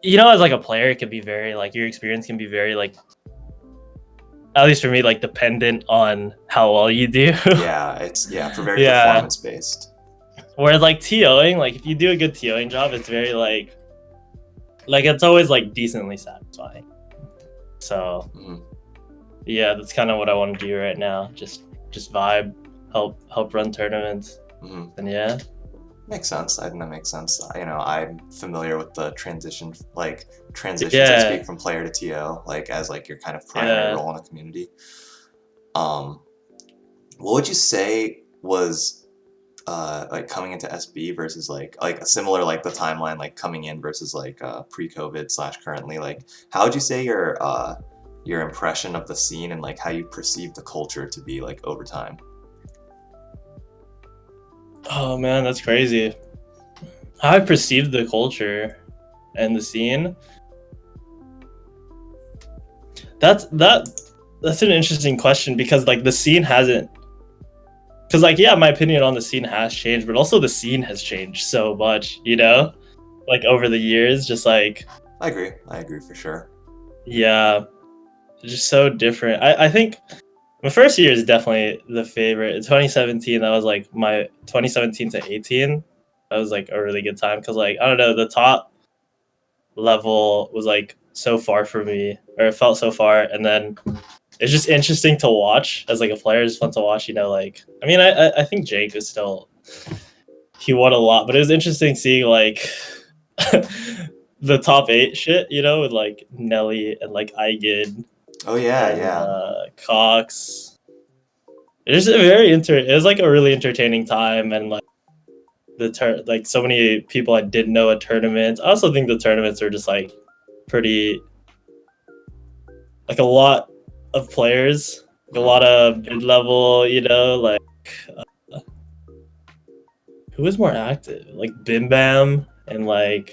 you know as like a player, it can be very like your experience can be very like at least for me like dependent on how well you do. Yeah. It's for very Yeah. performance based. Whereas like TOing, like if you do a good TOing job, it's very like it's always like decently satisfying. So Mhm. yeah, that's kind of what I want to do right now. Just vibe, help run tournaments, Mhm. and yeah, Makes sense. I think that makes sense. I'm familiar with the transitions. I yeah, speak from player to TO, like as like your kind of primary yeah. role in the community. Um, what would you say was like coming into SB versus like a similar like the timeline like coming in versus like pre-COVID slash currently like how would you say your impression of the scene and like how you perceive the culture to be like over time? Oh man, that's crazy. How I perceive the culture and the scene. That's that. That's an interesting question because like the scene hasn't. Because like yeah, my opinion on the scene has changed, but also the scene has changed so much. You Hmm. know, like over the years, just like I agree. I agree for sure. yeah, just so different. I think my first year is definitely the favorite. In 2017, that was like my 2017 to 18. That was like a really good time because like I don't know, the top level was like so far for me, or it felt so far, and then it's just interesting to watch as like a player. It's fun to watch, you know. Like I mean, I think Jake is still he won a lot, but it was interesting seeing like the top eight shit, you know, with like Nelly and like Eigen Oh yeah, and yeah. Hmm. Cox. It was a very it was like a really entertaining time, and like like so many people I didn't know at tournaments. I also think the tournaments are just like pretty like a lot of players, like, a Hmm. lot of mid level, you know, like uh, who was more active? Like Bim Bam and like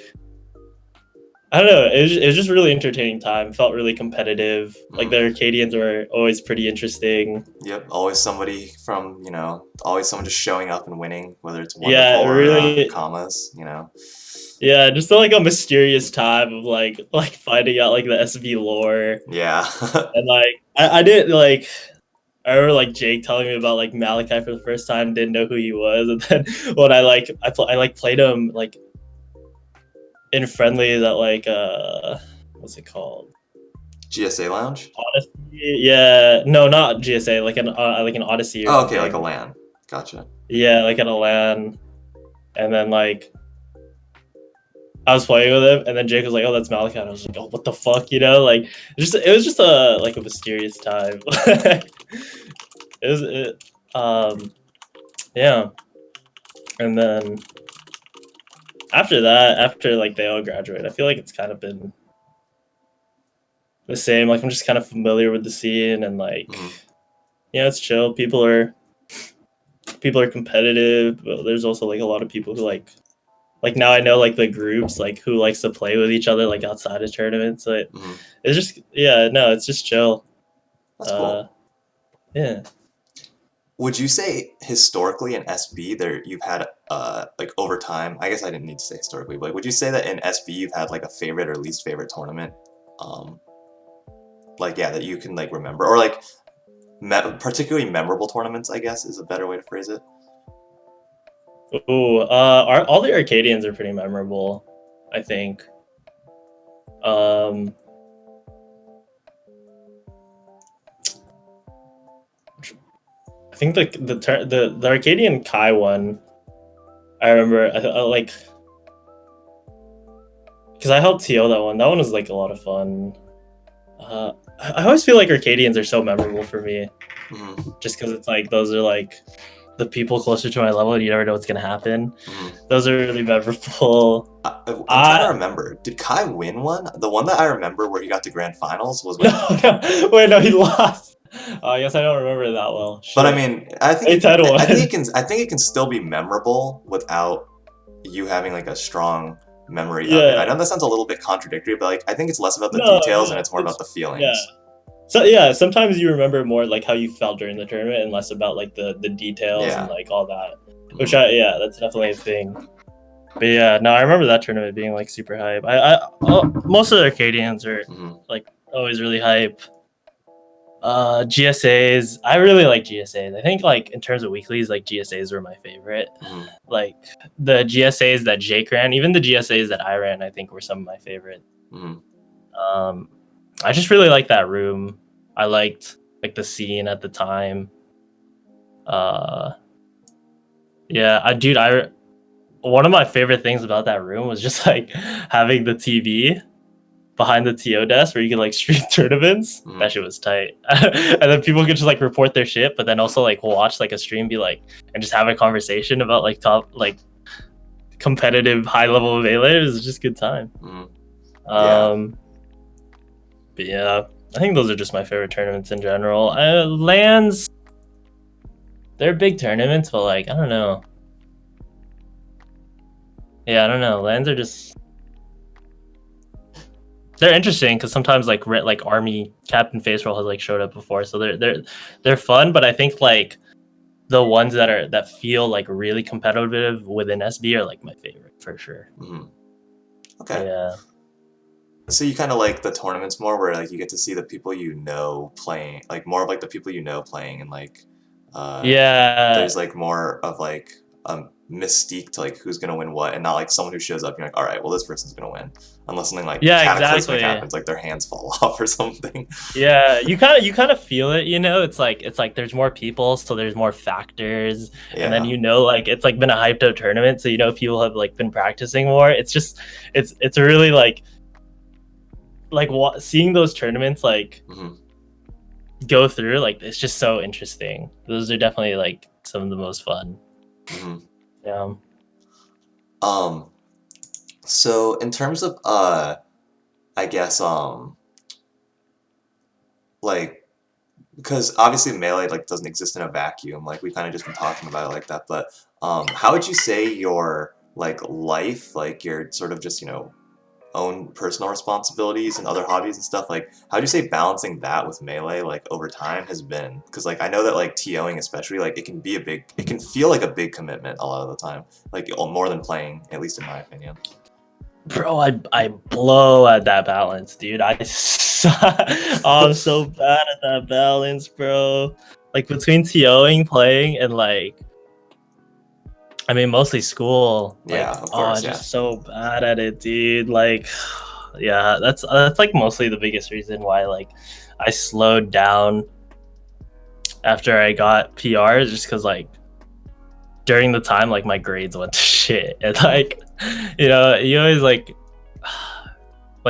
I don't know. It was just really entertaining time. Felt really competitive. Like Hmm. the Arcadians were always pretty interesting. Yep. Always somebody from always someone just showing up and winning, whether it's wonderful Yeah, or really. commas. Yeah, just like a mysterious time of like finding out like the SV lore Yeah. and like I didn't like I remember like Jake telling me about like Malachi for the first time, didn't know who he was, and then when I like played him like in friendly that like what's it called? GSA Lounge. Odyssey? Yeah, no, not GSA, like an Odyssey or Oh, okay, like a something. LAN. Gotcha. Yeah, like at a LAN, and then like I was playing with him, and then Jake was like, "Oh, that's Malachi." And I was like, "Oh, what the fuck?" You know, like it was just a like a mysterious time. It was yeah, and then after that, after like they all graduate, I feel like it's kind of been the same. Like I'm just kind of familiar with the scene, and like yeah, it's chill. People are competitive, but there's also like a lot of people who like now I know like the groups like who likes to play with each other like outside of tournaments. So it's just it's just chill. That's cool. Yeah. Would you say historically in SB there you've had like over time? I guess I didn't need to say historically, but would you say that in SB you've had like a favorite or least favorite tournament? Like yeah, that you can like remember, or like particularly memorable tournaments, I guess is a better way to phrase it. Ooh, all the Arcadians are pretty memorable, I think. I think the Arcadian Kai one, I remember I like because I helped TO that one. That one was like a lot of fun. I always feel like Arcadians are so memorable for me, just because it's like those are like the people closer to my level, and you never know what's gonna happen. Those are really memorable. I'm trying to remember. Did Kai win one? The one that I remember where he got to grand finals was when... Wait, no, he lost. I guess I don't remember that well. Shit. But I mean, I think it can still be memorable without you having like a strong memory of it. I know that sounds a little bit contradictory, but like I think it's less about the details and it's more about the feelings. Yeah. So yeah, sometimes you remember more like how you felt during the tournament and less about like the details and like all that. Which that's definitely a thing. But yeah, no, I remember that tournament being like super hype. Most of the Arcadians are like always really hype. GSAs, I really like GSAs. I think like in terms of weeklies, like GSAs were my favorite. Like the GSAs that Jake ran, even the GSAs that I ran, I think were some of my favorite. I just really liked that room. I liked like the scene at the time. One of my favorite things about that room was just like having the TV behind the TO desk where you could like stream tournaments. That shit was tight. And then people could just like report their shit, but then also like watch like a stream, be like, and just have a conversation about like top like competitive high level of Melee. It was just a good time. But yeah, I think those are just my favorite tournaments in general. LANs, they're big tournaments, but like I don't know. Yeah, I don't know. LANs are just, they're interesting because sometimes like Army Captain Face Roll has like showed up before, so they're fun. But I think like the ones that feel like really competitive within SB are like my favorite for sure. Okay. Yeah. So you kind of like the tournaments more where like you get to see the people you know playing, like more of like the people you know playing, and like there's like more of like a mystique to like who's gonna win what, and not like someone who shows up and you're like, all right, well this person's gonna win, unless something like cataclysmic happens, like their hands fall off or something. Yeah, you kind of feel it, you know. It's like there's more people, so there's more factors, and then like it's like been a hyped up tournament, so you know people have like been practicing more. It's just it's really like seeing those tournaments like go through, like it's just so interesting. Those are definitely like some of the most fun. Yeah. So in terms of I guess like, because obviously Melee like doesn't exist in a vacuum, like we kind of just been talking about it like that, but how would you say your like life, like your sort of just, you know, own personal responsibilities and other hobbies and stuff, like how do you say balancing that with Melee like over time has been? Because like I know that like TOing especially, like it can feel like a big commitment a lot of the time, like more than playing, at least in my opinion. Bro, I blow at that balance, dude. I'm so bad at that balance, bro. Like between TOing, playing, and like, I mean, mostly school. Yeah, like, of course. I'm just so bad at it, dude. Like, yeah, that's like mostly the biggest reason why like I slowed down after I got PRs, just because like during the time like my grades went to shit, and like, you know, you always like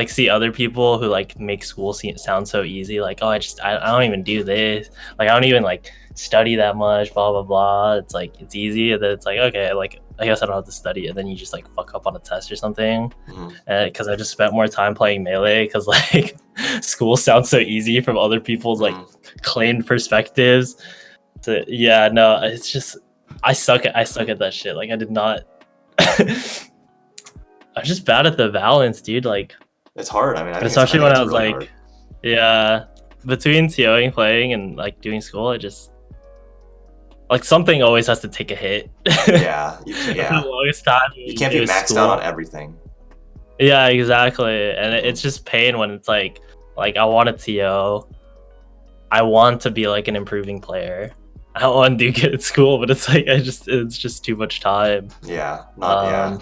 see other people who like make school sound so easy, like, oh, I don't even do this, like I don't even like study that much, blah blah blah, it's like it's easy, and then it's like, okay, like I guess I don't have to study, and then you just like fuck up on a test or something. Mm-hmm. Because I just spent more time playing Melee because like school sounds so easy from other people's like claimed perspectives. So yeah, no, it's just I suck at that shit. Like I did not. I'm just bad at the balance, dude. Like it's hard. I mean, I especially think when it's I was really like, hard. yeah, between TOing, playing, and like doing school, I just like something always has to take a hit. Yeah, you can, For the yeah. longest time, You can't be it was maxed out on school. everything. Yeah, exactly. And it's just pain when it's like I want a TO. I want to be like an improving player. I don't want to do good at school, but it's like it's just too much time. Yeah, not yeah.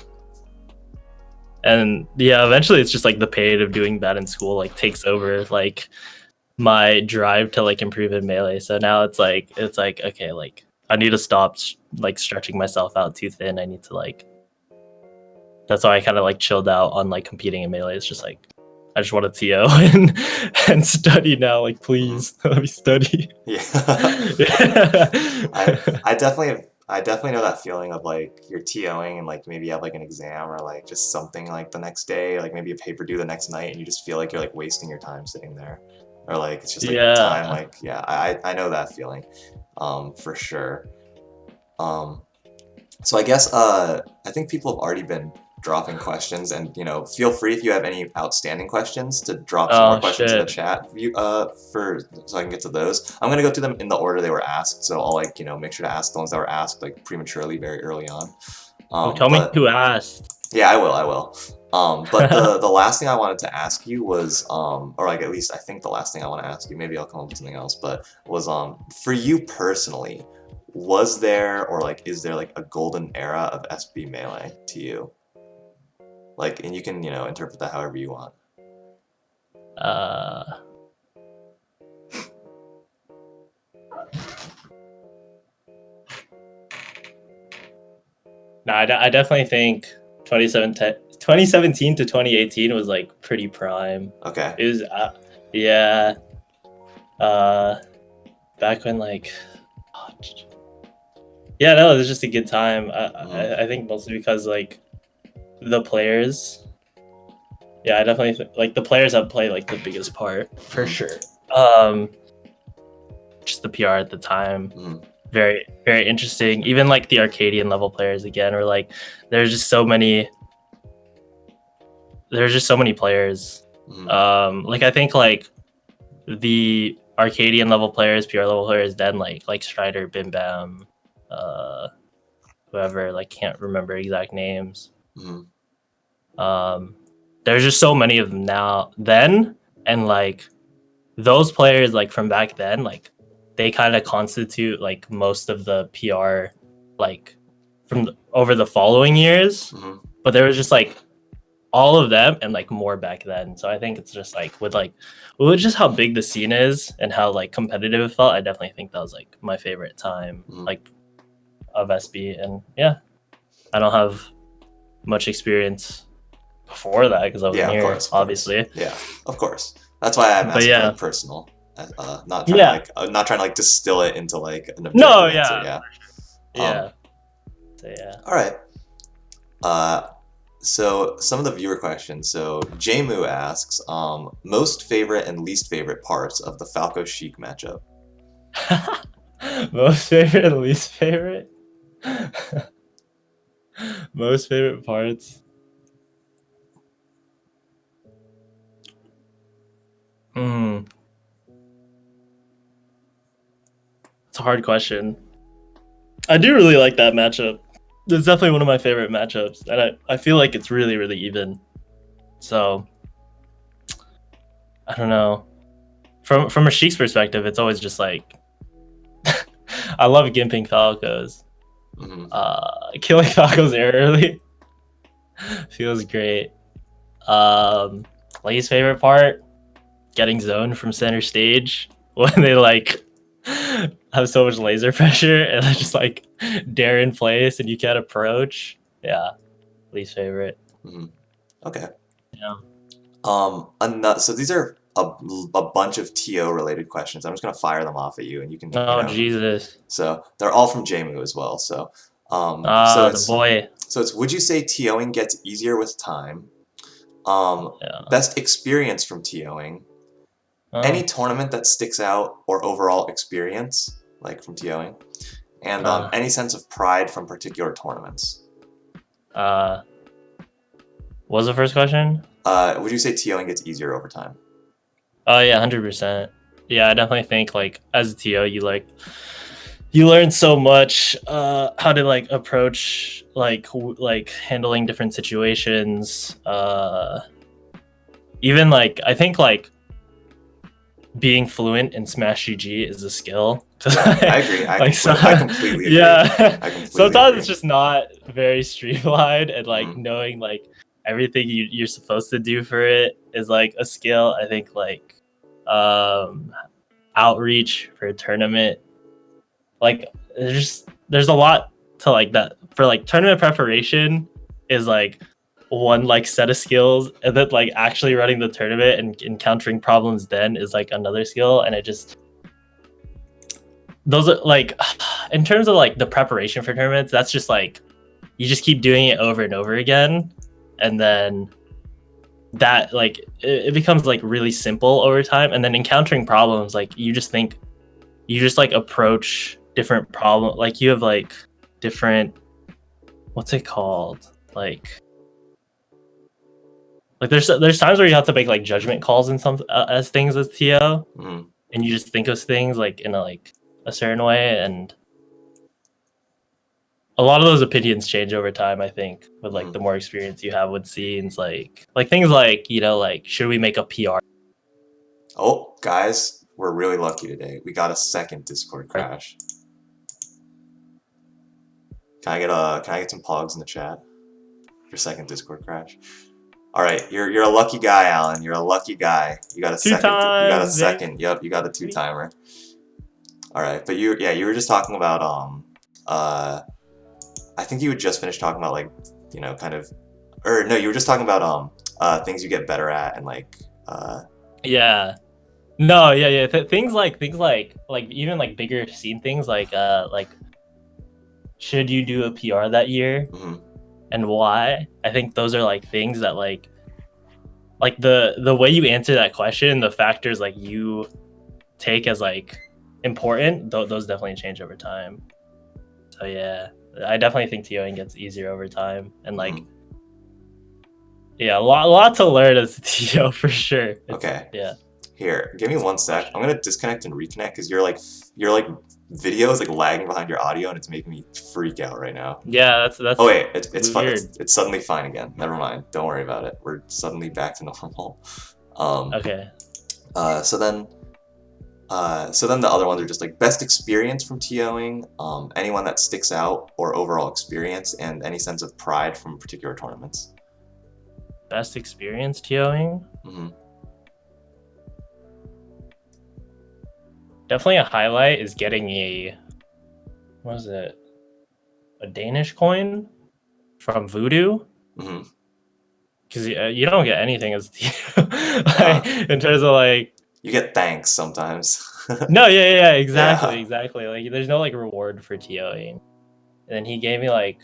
And yeah, eventually it's just like the pain of doing bad in school like takes over like my drive to like improve in Melee. So now it's like okay, like I need to stop like stretching myself out too thin. I need to like that's why I kind of like chilled out on like competing in Melee. It's just like I just want to TO and study now. Like please let me study. Yeah. Yeah. I definitely know that feeling of like you're TOing and like maybe you have like an exam or like just something like the next day, like maybe a paper due the next night, and you just feel like you're like wasting your time sitting there, or like it's just like time. Yeah. Like yeah, I know that feeling, for sure. So I guess I think people have already been dropping questions, and feel free if you have any outstanding questions to drop some more Oh questions in the shit. chat for so I can get to those. I'm gonna go through them in the order they were asked, so I'll like make sure to ask the ones that were asked like prematurely very early on. Well, tell me But who asked. yeah, I will. But the last thing I wanted to ask you was or like at least I think the last thing I want to ask you, maybe I'll come up with something else, but was for you personally, was there or like is there like a golden era of SB Melee to you? Like, and you can interpret that however you want. No, I definitely think 2017 to 2018 was like pretty prime. Okay. It was yeah. Back when like yeah, no, it was just a good time. I think mostly because like the players. Yeah, I definitely like the players have played like the biggest part for sure. Just the PR at the time, very very interesting. Even like the Arcadian level players again, or like there's just so many. There's just so many players. Like I think like the Arcadian level players, PR level players, then like Strider, Bim Bam, whoever, like can't remember exact names. There's just so many of them now then, and like those players like from back then, like they kind of constitute like most of the PR like from over the following years. But there was just like all of them and like more back then. So I think it's just like with just how big the scene is and how like competitive it felt. I definitely think that was like my favorite time like of SB. And yeah, I don't have much experience before that because I was near, obviously. Yeah, of course. That's why I'm asking for like personal, not trying to like distill it into like an objective answer. Yeah. Yeah. So yeah. All right. So some of the viewer questions. So Jamu asks, most favorite and least favorite parts of the Falco Sheik matchup. Most favorite and least favorite. Most favorite parts. It's a hard question. I do really like that matchup. It's definitely one of my favorite matchups, and I feel like it's really, really even. So, I don't know. From a Sheik's perspective, it's always just like I love gimping Falcos. Killing Falcos early feels great. Least favorite part, getting zoned from center stage when they like have so much laser pressure and they're just like dare in place and you can't approach. Yeah, least favorite. Okay. Yeah. So these are a bunch of TO related questions. I'm just gonna fire them off at you, and you can. Oh Jesus. So they're all from Jamu as well. So, So The boy. it's would you say TOing gets easier with time? Yeah. Best experience from TOing. Any Oh. tournament that sticks out or overall experience, like from TOing, and any sense of pride from particular tournaments. What was the first question? Would you say TOing gets easier over time? Oh yeah, 100%. Yeah, I definitely think like as a TO, you learn so much how to like approach like handling different situations. Even like I think like being fluent in Smash GG is a skill. Yeah, I agree. I completely agree. Yeah. I completely Sometimes agree. it's just not very streamlined, and like Mhm. knowing like everything you're supposed to do for it is like a skill. I think like um outreach for a tournament, like there's a lot to like that for like tournament preparation is like one like set of skills, and then like actually running the tournament and encountering problems then is like another skill. And it just those are like in terms of like the preparation for tournaments, that's just like you just keep doing it over and over again, and then that like it becomes like really simple over time. And then encountering problems, like you just like approach different problem, like you have like different, what's it called, like there's times where you have to make like judgment calls in some as things as TO, Mhm. and you just think of things like in a certain way, and a lot of those opinions change over time. I think with like the more experience you have with scenes, like things like like should we make a PR? Oh, guys, we're really lucky today. We got a second Discord crash. Can I get some pogs in the chat? Your second Discord crash. All right, you're a lucky guy, Alan. You're a lucky guy. You got a Two second. You got a times, second. Yep, you got a two-timer. All right, but you were just talking about I think you had just finished talking about like kind of, or no, you were just talking about things you get better at and like Yeah. No, yeah. Things like even like bigger scene things like should you do a PR that year, mhm, and why? I think those are like things that like the way you answer that question, the factors like you take as like important, those definitely change over time. So yeah, I definitely think TOing gets easier over time, and like yeah, a lot to learn as a TO for sure. Okay. Yeah. Here, give me 1 sec. I'm gonna disconnect and reconnect because your video is like lagging behind your audio and it's making me freak out right now. Yeah, that's Oh wait, it's fun. weird. It's suddenly fine again. Never mind. Don't worry about it. We're suddenly back to normal. Okay. So then the other ones are just like best experience from TOing, anyone that sticks out or overall experience, and any sense of pride from particular tournaments. Best experience TOing? Mm-hmm. Definitely a highlight is getting what is it? A Danish coin from Voodoo? Mm-hmm. Because you don't get anything as TO. Like, in terms of like you get thanks sometimes. No, yeah, exactly. Yeah. Like there's no like reward for TOing. And then he gave me like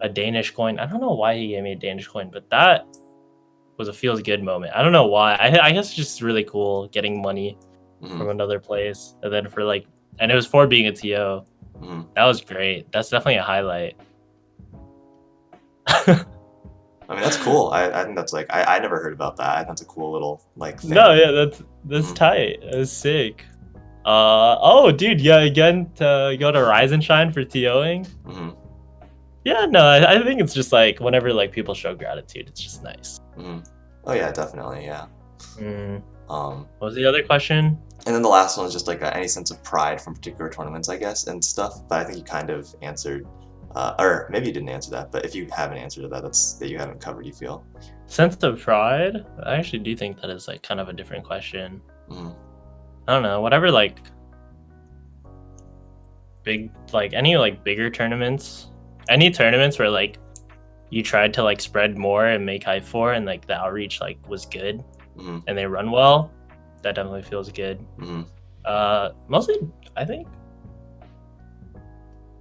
a Danish coin. I don't know why he gave me a Danish coin, but that was a feels good moment. I don't know why. I guess it's just really cool getting money from another place, and then and it was for being a TO. That was great. That's definitely a highlight. I mean, that's cool. I think that's like I never heard about that. I think that's a cool little like thing. No, yeah, that's tight. That's sick. Oh, dude, yeah, again to go to Rise and Shine for TOing. Yeah, no, I think it's just like whenever like people show gratitude, it's just nice. Oh yeah, definitely, yeah. What was the other question? And then the last one was just like any sense of pride from particular tournaments, I guess, and stuff. But I think you kind of answered, or maybe you didn't answer that. But if you haven't answered that, that's that you haven't covered. You feel sense of pride? I actually do think that is like kind of a different question. I don't know. Whatever, like big, like any like bigger tournaments, any tournaments where like you tried to like spread more and make high for, and like the outreach like was good, and they run well. That definitely feels good. Mostly, I think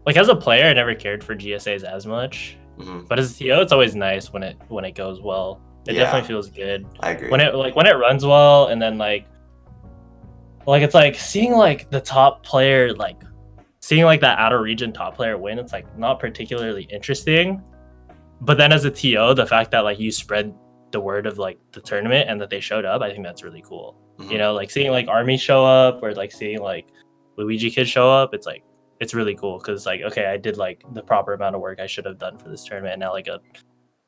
like as a player, I never cared for GSAs as much, but as a TO, it's always nice when it goes well. It definitely feels good. I agree. When it runs well, and then like it's like seeing like the top player, like seeing like that out of region top player win. It's like not particularly interesting, but then as a TO, the fact that like you spread the word of like the tournament and that they showed up, I think that's really cool. You know, like seeing like Army show up or like seeing like Luigi kids show up, it's like it's really cool because like okay, I did like the proper amount of work I should have done for this tournament, and now like a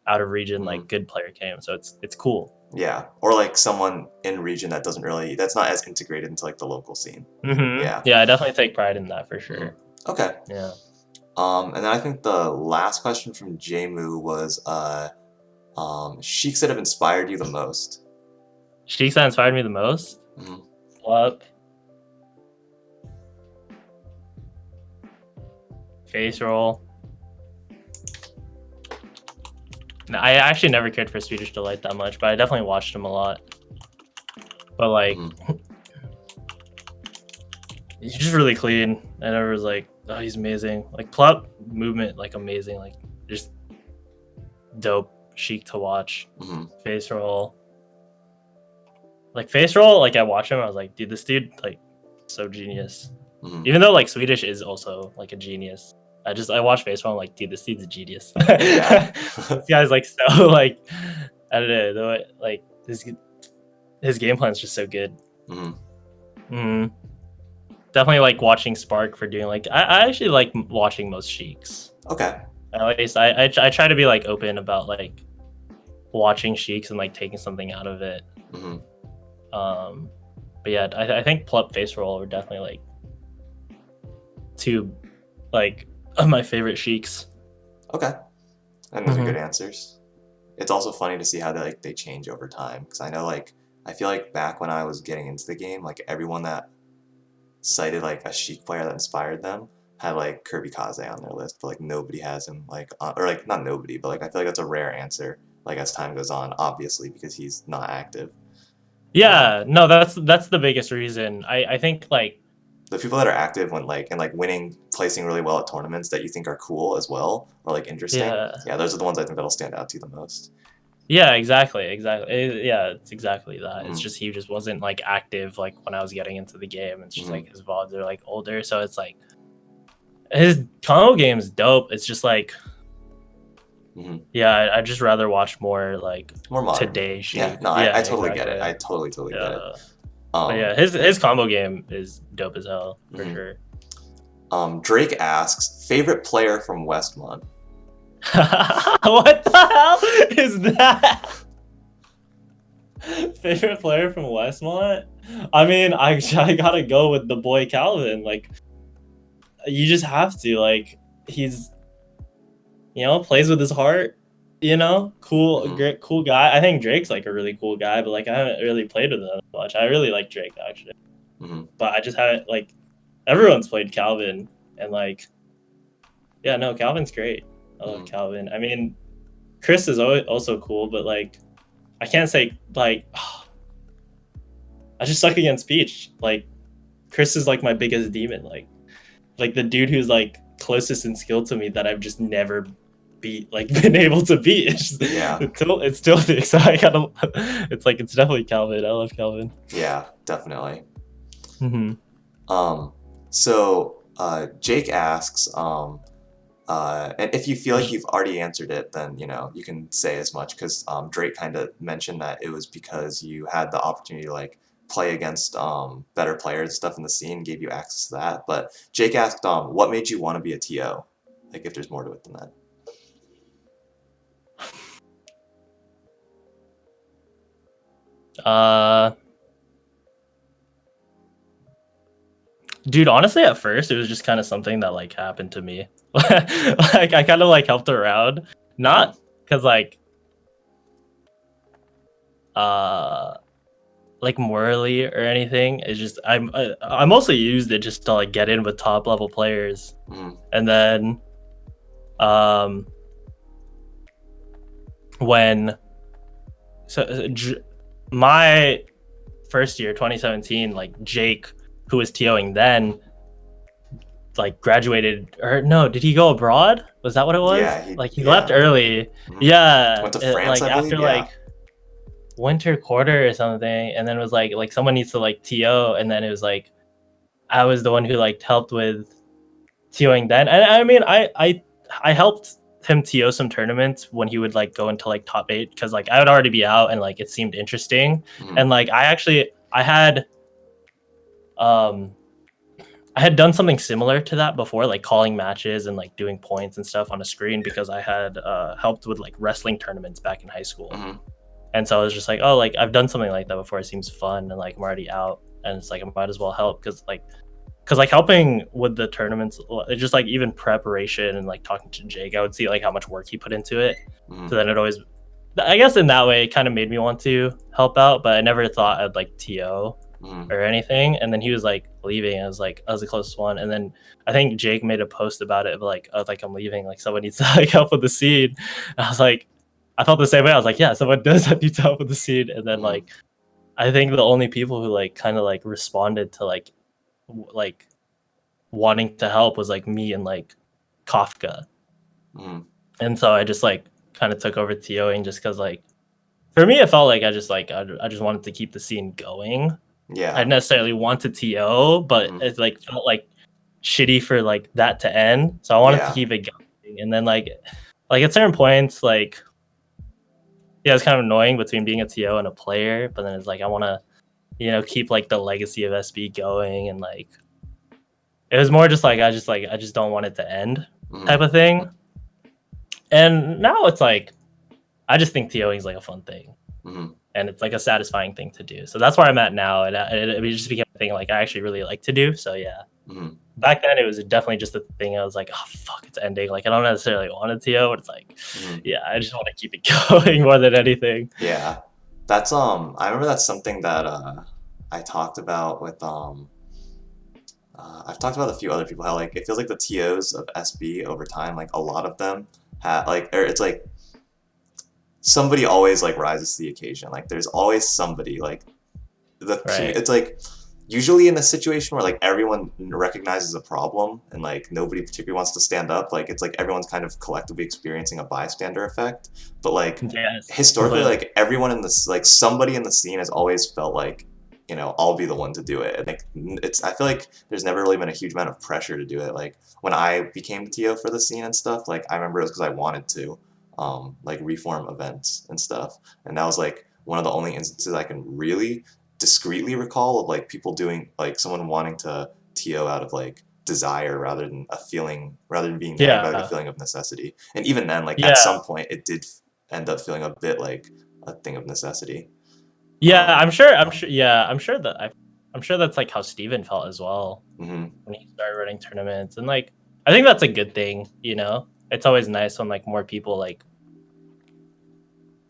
out of region like good player came, so it's cool. Yeah, or like someone in region that doesn't really, that's not as integrated into like the local scene. Yeah, I definitely take pride in that for sure. Okay. Yeah. And then I think the last question from Jamu was sheiks that have inspired you the most. Sheiks that inspired me the most? Up. Face roll. No, I actually never cared for Swedish Delight that much, but I definitely watched him a lot. But like, he's just really clean. And I was like, oh, he's amazing. Like plot movement, like amazing. Like just dope, chic to watch. Face roll. Like face roll, like I watched him, I was like, dude, this dude like so genius. Even though like Swedish is also like a genius. I watched face roll, I'm like, dude, this dude's a genius. This guy's like so like I don't know, though, like his game plan's just so good. Definitely like watching Spark for doing like I actually like watching most sheiks. Okay. At least I try to be like open about like watching sheiks and like taking something out of it. But yeah, I think Plup face roll are definitely like two like of my favorite sheiks. Okay, and those are good answers. It's also funny to see how they change over time, because I know like I feel like back when I was getting into the game, like everyone that cited like a sheik player that inspired them had like Kirby Kaze on their list, but like nobody has him like or like not nobody, but like I feel like that's a rare answer like as time goes on, obviously because he's not active. Yeah, no, that's the biggest reason. I think like the people that are active when like and like winning, placing really well at tournaments that you think are cool as well or like interesting. Yeah, those are the ones I think that'll stand out to you the most. Yeah, exactly. Yeah, it's exactly that. It's just he just wasn't like active like when I was getting into the game. It's just like his VODs are like older, so it's like his combo game is dope. It's just like yeah, I'd just rather watch more like more modern. Today shit. Yeah, no, I totally get it. I totally get it. But yeah, his combo game is dope as hell for sure. Drake asks, favorite player from Westmont. What the hell is that? Favorite player from Westmont? I mean, I gotta go with the boy Calvin. Like, you just have to. Like, he's, you know, plays with his heart. You know, cool guy. I think Drake's like a really cool guy, but like I haven't really played with him much. I really like Drake actually, but I just haven't like. Everyone's played Calvin, and like, yeah, no, Calvin's great. I love Calvin. I mean, Chris is also cool, but like, I can't say like, I just suck against Peach. Like, Chris is like my biggest demon. Like the dude who's like closest in skill to me that I've just never been able to beat. It's still big, so I gotta. It's like it's definitely Calvin. I love Calvin. Yeah, definitely. So Jake asks, and if you feel like you've already answered it, then you know you can say as much, because Drake kind of mentioned that it was because you had the opportunity to like play against better players and stuff in the scene, gave you access to that. But Jake asked, what made you want to be a TO? Like if there's more to it than that. Dude, honestly, at first it was just kind of something that like happened to me. Like I kind of like helped around, not because like morally or anything. It's just I mostly used it just to like get in with top level players, and then when my first year 2017, like Jake, who was TOing then, like graduated, or no, did he go abroad? Was that what it was? Yeah, Like he left yeah. early. Hmm. Yeah, Went to France, like I believe. after Yeah. like winter quarter or something, and then it was like someone needs to like TO, and then it was like I was the one who like helped with TOing then. And I mean, I helped him TO some tournaments when he would like go into like top 8 because like I would already be out and like it seemed interesting. Hmm. And like um I had done something similar to that before, like calling matches and like doing points and stuff on a screen because I had helped with like wrestling tournaments back in high school. Hmm. And so I was just like, oh, like I've done something like that before. It seems fun, and like I'm already out, and it's like I might as well help because like helping with the tournaments, it's just like even preparation and like talking to Jake, I would see like how much work he put into it. Hmm. So then it always, I guess in that way, it kind of made me want to help out, but I never thought I'd like TO Hmm. or anything. And then he was like leaving. I was the closest one. And then I think Jake made a post about it, like, oh, like I'm leaving, like someone needs to like help with the seed. And I was like, I felt the same way. I was like, yeah, someone does need to help with the seed. And then Hmm. like, I think the only people who like kind of like responded to like like wanting to help was like me and like Kafka. Hmm. And so I just like kind of took over TOing just because like for me it felt like I just wanted to keep the scene going. I Yeah. didn't necessarily want to TO, but Hmm. it like felt like shitty for like that to end. So I wanted to Yeah. keep it going. And then like at certain points, like yeah, it's kind of annoying between being a TO and a player, but then it's like I wanna, keep like the legacy of SB going and like it was more just like I just don't want it to end Hmm. type of thing. And now it's like I just think TOing is like a fun thing, Hmm. and it's like a satisfying thing to do. So that's where I'm at now, and it just became a thing like I actually really like to do. So yeah, Hmm. back then it was definitely just a thing. I was like, oh fuck, it's ending. Like I don't necessarily want a TO, but it's like, Hmm. yeah, I just want to keep it going more than anything. Yeah. That's I remember that's something that I talked about with I've talked about a few other people how like it feels like the TOs of SB over time, like a lot of them have like or it's like somebody always like rises to the occasion. Like there's always somebody like Right. it's like usually in a situation where like everyone recognizes a problem and like nobody particularly wants to stand up, like it's like everyone's kind of collectively experiencing a bystander effect. But like Yes, historically, completely. like everyone in this, like somebody in the scene has always felt like, I'll be the one to do it. And like it's, I feel like there's never really been a huge amount of pressure to do it. Like when I became TO for the scene and stuff, like I remember it was because I wanted to, like reform events and stuff. And that was like one of the only instances I can really discreetly recall of like people doing like someone wanting to TO out of like desire rather than a feeling, rather than being nagged by like a Yeah, feeling of necessity. And even then, like at yeah, some point, it did end up feeling a bit like a thing of necessity. yeah. Um, I'm sure. Yeah, I'm sure that's like how Steven felt as well mhm. when he started running tournaments, and like I think that's a good thing. It's always nice when like more people like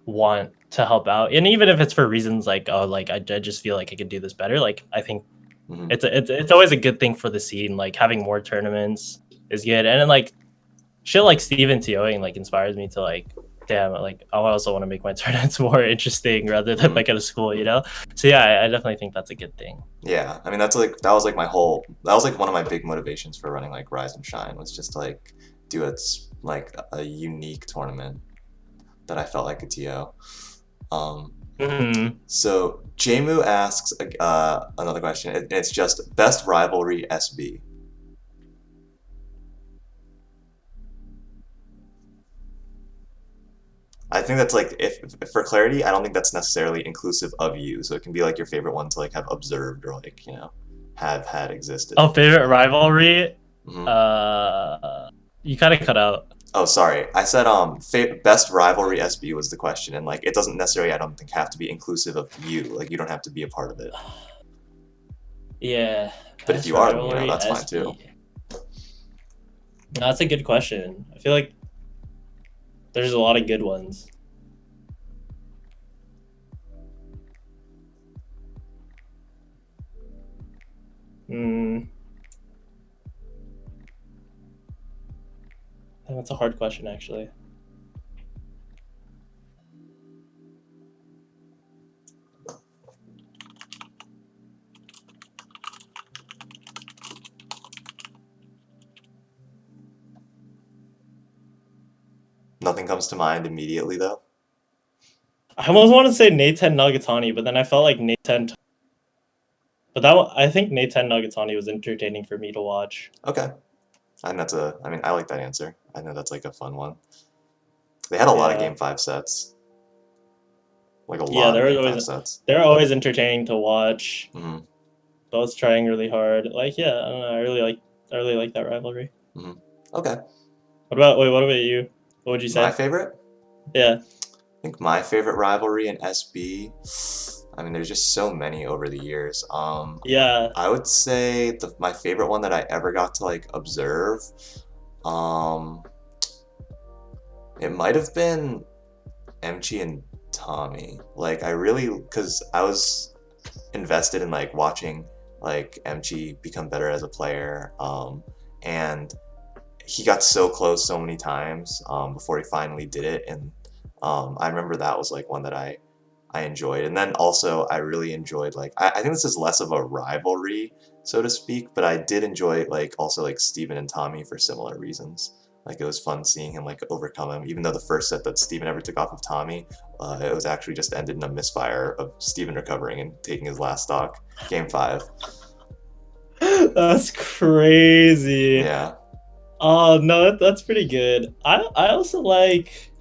want to help out, and even if it's for reasons like, oh, like I just feel like I could do this better. Like I think Mhm. it's always a good thing for the scene. Like having more tournaments is good, and then like shit like Steven TOing like inspires me to like, damn, like I also want to make my tournaments more interesting rather than Mhm. like at a school. So yeah, I definitely think that's a good thing. Yeah, I mean that's like that was like my whole that was like one of my big motivations for running like Rise and Shine was just to, like do it's like a unique tournament that I felt like a TO. Um, Hmm. so Jamu asks another question. It's just best rivalry SB. I think that's like if for clarity, I don't think that's necessarily inclusive of you. So it can be like your favorite one to like have observed or like have had existed. Oh, favorite rivalry. Hmm. Uh, you kind of cut out. Oh, sorry. I said best rivalry SB was the question, and like it doesn't necessarily I don't think have to be inclusive of you. Like you don't have to be a part of it. Yeah, But if best you are, then rivalry that's fine too. SB. No, that's a good question. I feel like there's a lot of good ones. Hmm. That's a hard question, actually. Nothing comes to mind immediately though. I almost want to say Nathan Nagatani, but then I felt like Nathan. But I think Nathan Nagatani was entertaining for me to watch. Okay. And I mean, I like that answer. I know that's like a fun one. They had a lot of Game 5 sets. Like a lot of Game 5 sets. They're always entertaining to watch. Mm-hmm. Both trying really hard. Like, yeah, I don't know. I really like that rivalry. Mm-hmm. Okay. What about you? What would you say? My favorite? Yeah. I think my favorite rivalry in SB. I mean, there's just so many over the years. Yeah. I would say my favorite one that I ever got to like observe. It might have been Emchi and Tommy. Like because I was invested in like watching like Emchi become better as a player. And he got so close so many times before he finally did it. And I remember that was like one that I enjoyed. And then also I really enjoyed like I think this is less of a rivalry, so to speak, but I did enjoy like also like Steven and Tommy for similar reasons. Like it was fun seeing him like overcome him, even though the first set that Steven ever took off of Tommy, it was actually just ended in a misfire of Steven recovering and taking his last stock, Game 5. That's crazy. Yeah. Oh no, that's pretty good. I also like,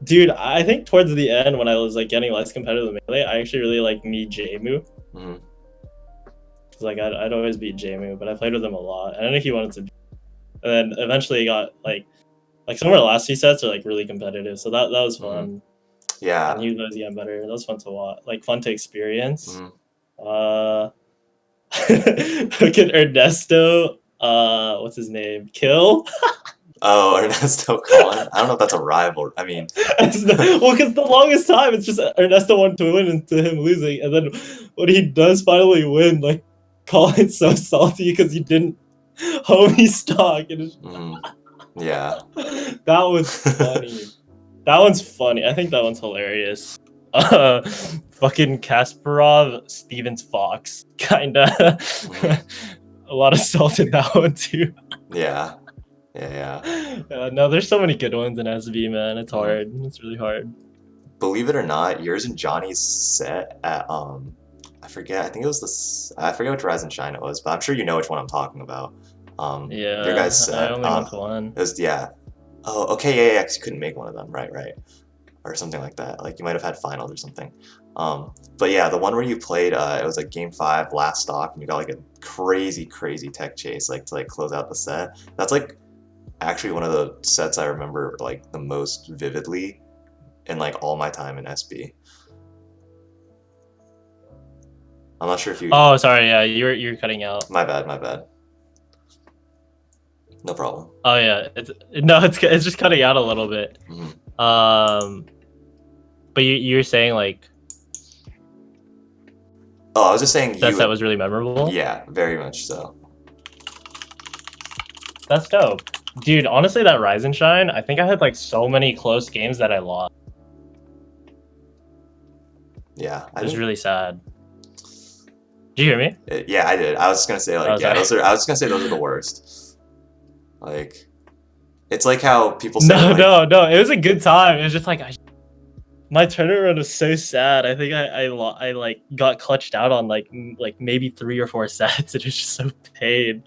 dude. I think towards the end when I was like getting less competitive in Melee, I actually really like me Jamu. Mm-hmm. Cause like I'd always beat Jamu, but I played with him a lot. And I think he wanted to. And then eventually he got like some of our last few sets are like really competitive, so that was fun. Mm-hmm. Yeah. And he was getting better. That was fun to watch, like fun to experience. Mm-hmm. Look at Ernesto. What's his name? Kill. Oh, Ernesto Colin. I don't know if that's a rival. I mean, well, because the longest time it's just Ernesto wanted to win into him losing, and then when he does finally win, like Colin's so salty because he didn't homie stock. Mm-hmm. Yeah. That was funny. That one's funny. I think that one's hilarious. Fucking Kasparov, Stevens Fox, kinda. A lot of salt in that one too. Yeah. No, there's so many good ones in SB, man. It's hard. It's really hard. Believe it or not, yours and Johnny's set at I forget. I think it was I forget which Rise and Shine it was, but I'm sure you know which one I'm talking about. Yeah. Your guys' set. I only went to one. It was Oh, okay, yeah. 'Cause you couldn't make one of them, right, or something like that. Like you might have had finals or something. But yeah, the one where you played, it was like Game 5 last stock, and you got like a crazy tech chase, like to like close out the set. That's like actually one of the sets I remember like the most vividly in like all my time in SB. I'm not sure if you. Oh, sorry. Yeah, you're cutting out. My bad. No problem. Oh yeah, it's just cutting out a little bit. Mm-hmm. But you're saying like. Oh, I was just saying that was really memorable. Yeah, very much so. That's dope, dude. Honestly, that Rise and Shine, I think I had like so many close games that I lost. Yeah, it was really sad. Did you hear me? Yeah, I did. I was just gonna say like I was just gonna say those are the worst. Like, it's like how people say. No. It was a good time. It was just like my tournament run was so sad. I think I like got clutched out on like maybe 3 or 4 sets. It was just so pain.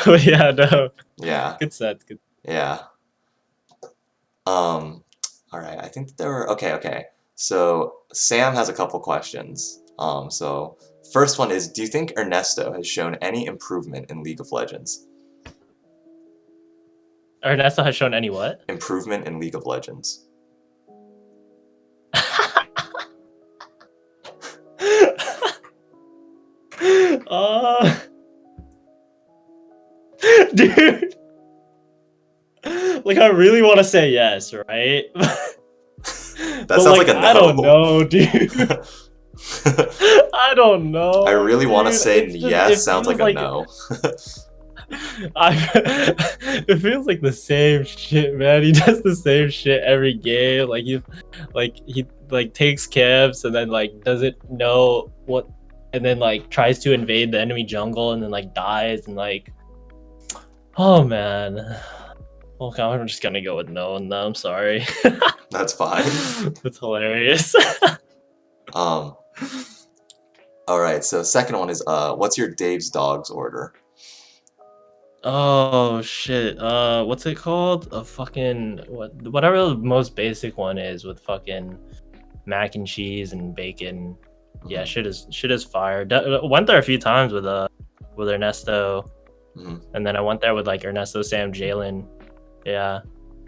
But yeah, no. Yeah. Good sets. Good. Yeah. All right. I think that there were okay. So Sam has a couple questions. So first one is, do you think Ernesto has shown any improvement in League of Legends? Ernesto has shown any what? Improvement in League of Legends. Dude. Like I really want to say yes, right? That sounds like a no. I don't know, dude. I don't know. I really want to say yes. Sounds like a no. It feels like the same shit, man. He does the same shit every game. Like he takes camps and then like doesn't know what, and then like tries to invade the enemy jungle and then like dies and like, oh man. Okay, I'm just gonna go with no, and I'm sorry. That's fine. That's hilarious. All right. So second one is what's your Dave's Dogs order? Oh shit. What's it called? A fucking whatever the most basic one is with fucking mac and cheese and bacon. Yeah, shit is fire. Went there a few times with Ernesto, and then I went there with like Ernesto, Sam, Jalen. Yeah,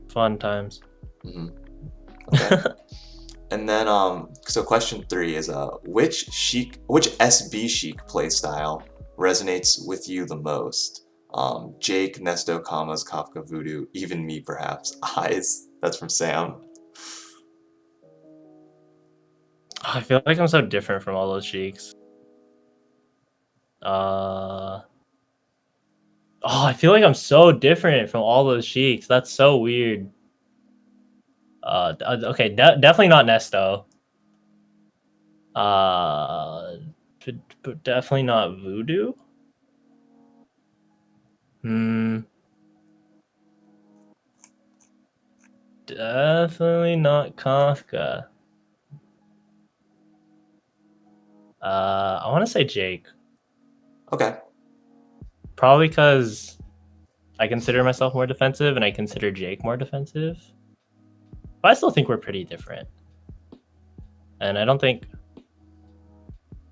fun times. Okay. And then so question 3 is which SB Chic playstyle resonates with you the most? Jake, Nesto, Commas, Kafka, Voodoo, even me perhaps. Eyes. That's from Sam. I feel like I'm so different from all those Sheiks. Oh, I feel like I'm so different from all those Sheiks. That's so weird. Okay, definitely not Nesto. But definitely not Voodoo. Definitely not Kafka. I want to say Jake. Okay. Probably because I consider myself more defensive and I consider Jake more defensive. But I still think we're pretty different. And I don't think...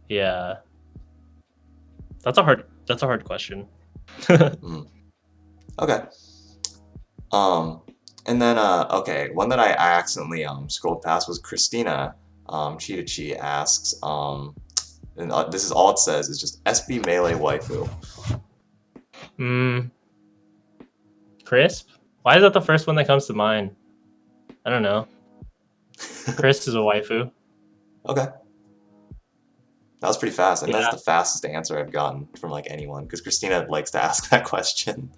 Yeah. That's a hard question. Okay. And then okay, one that I accidentally scrolled past was Christina. Cheetah Chi asks, and this is all it says is just SB Melee waifu. Crisp? Why is that the first one that comes to mind? I don't know. Chris is a waifu. Okay. That was pretty fast, and that's the fastest answer I've gotten from like anyone, because Christina likes to ask that question.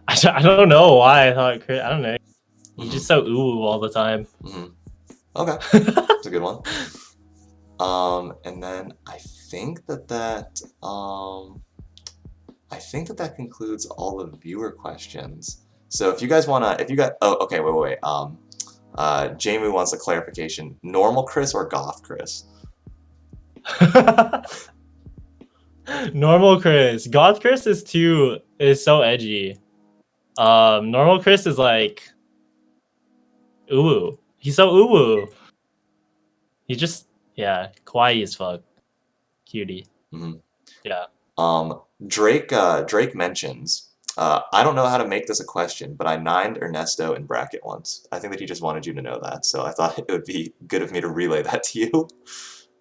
I don't know why I thought Chris. I don't know. He's just so ooh all the time. Okay, that's a good one. And then I think that concludes all the viewer questions. So if you guys wanna, oh, okay, wait. Jamie wants a clarification: normal Chris or goth Chris? Normal Chris. Goth Chris is so edgy. Normal Chris is like ooh. He's so ooh. He just kawaii as fuck. Cutie. Yeah. Drake mentions, I don't know how to make this a question, but I nined Ernesto in bracket once. I think that he just wanted you to know that, so I thought it would be good of me to relay that to you.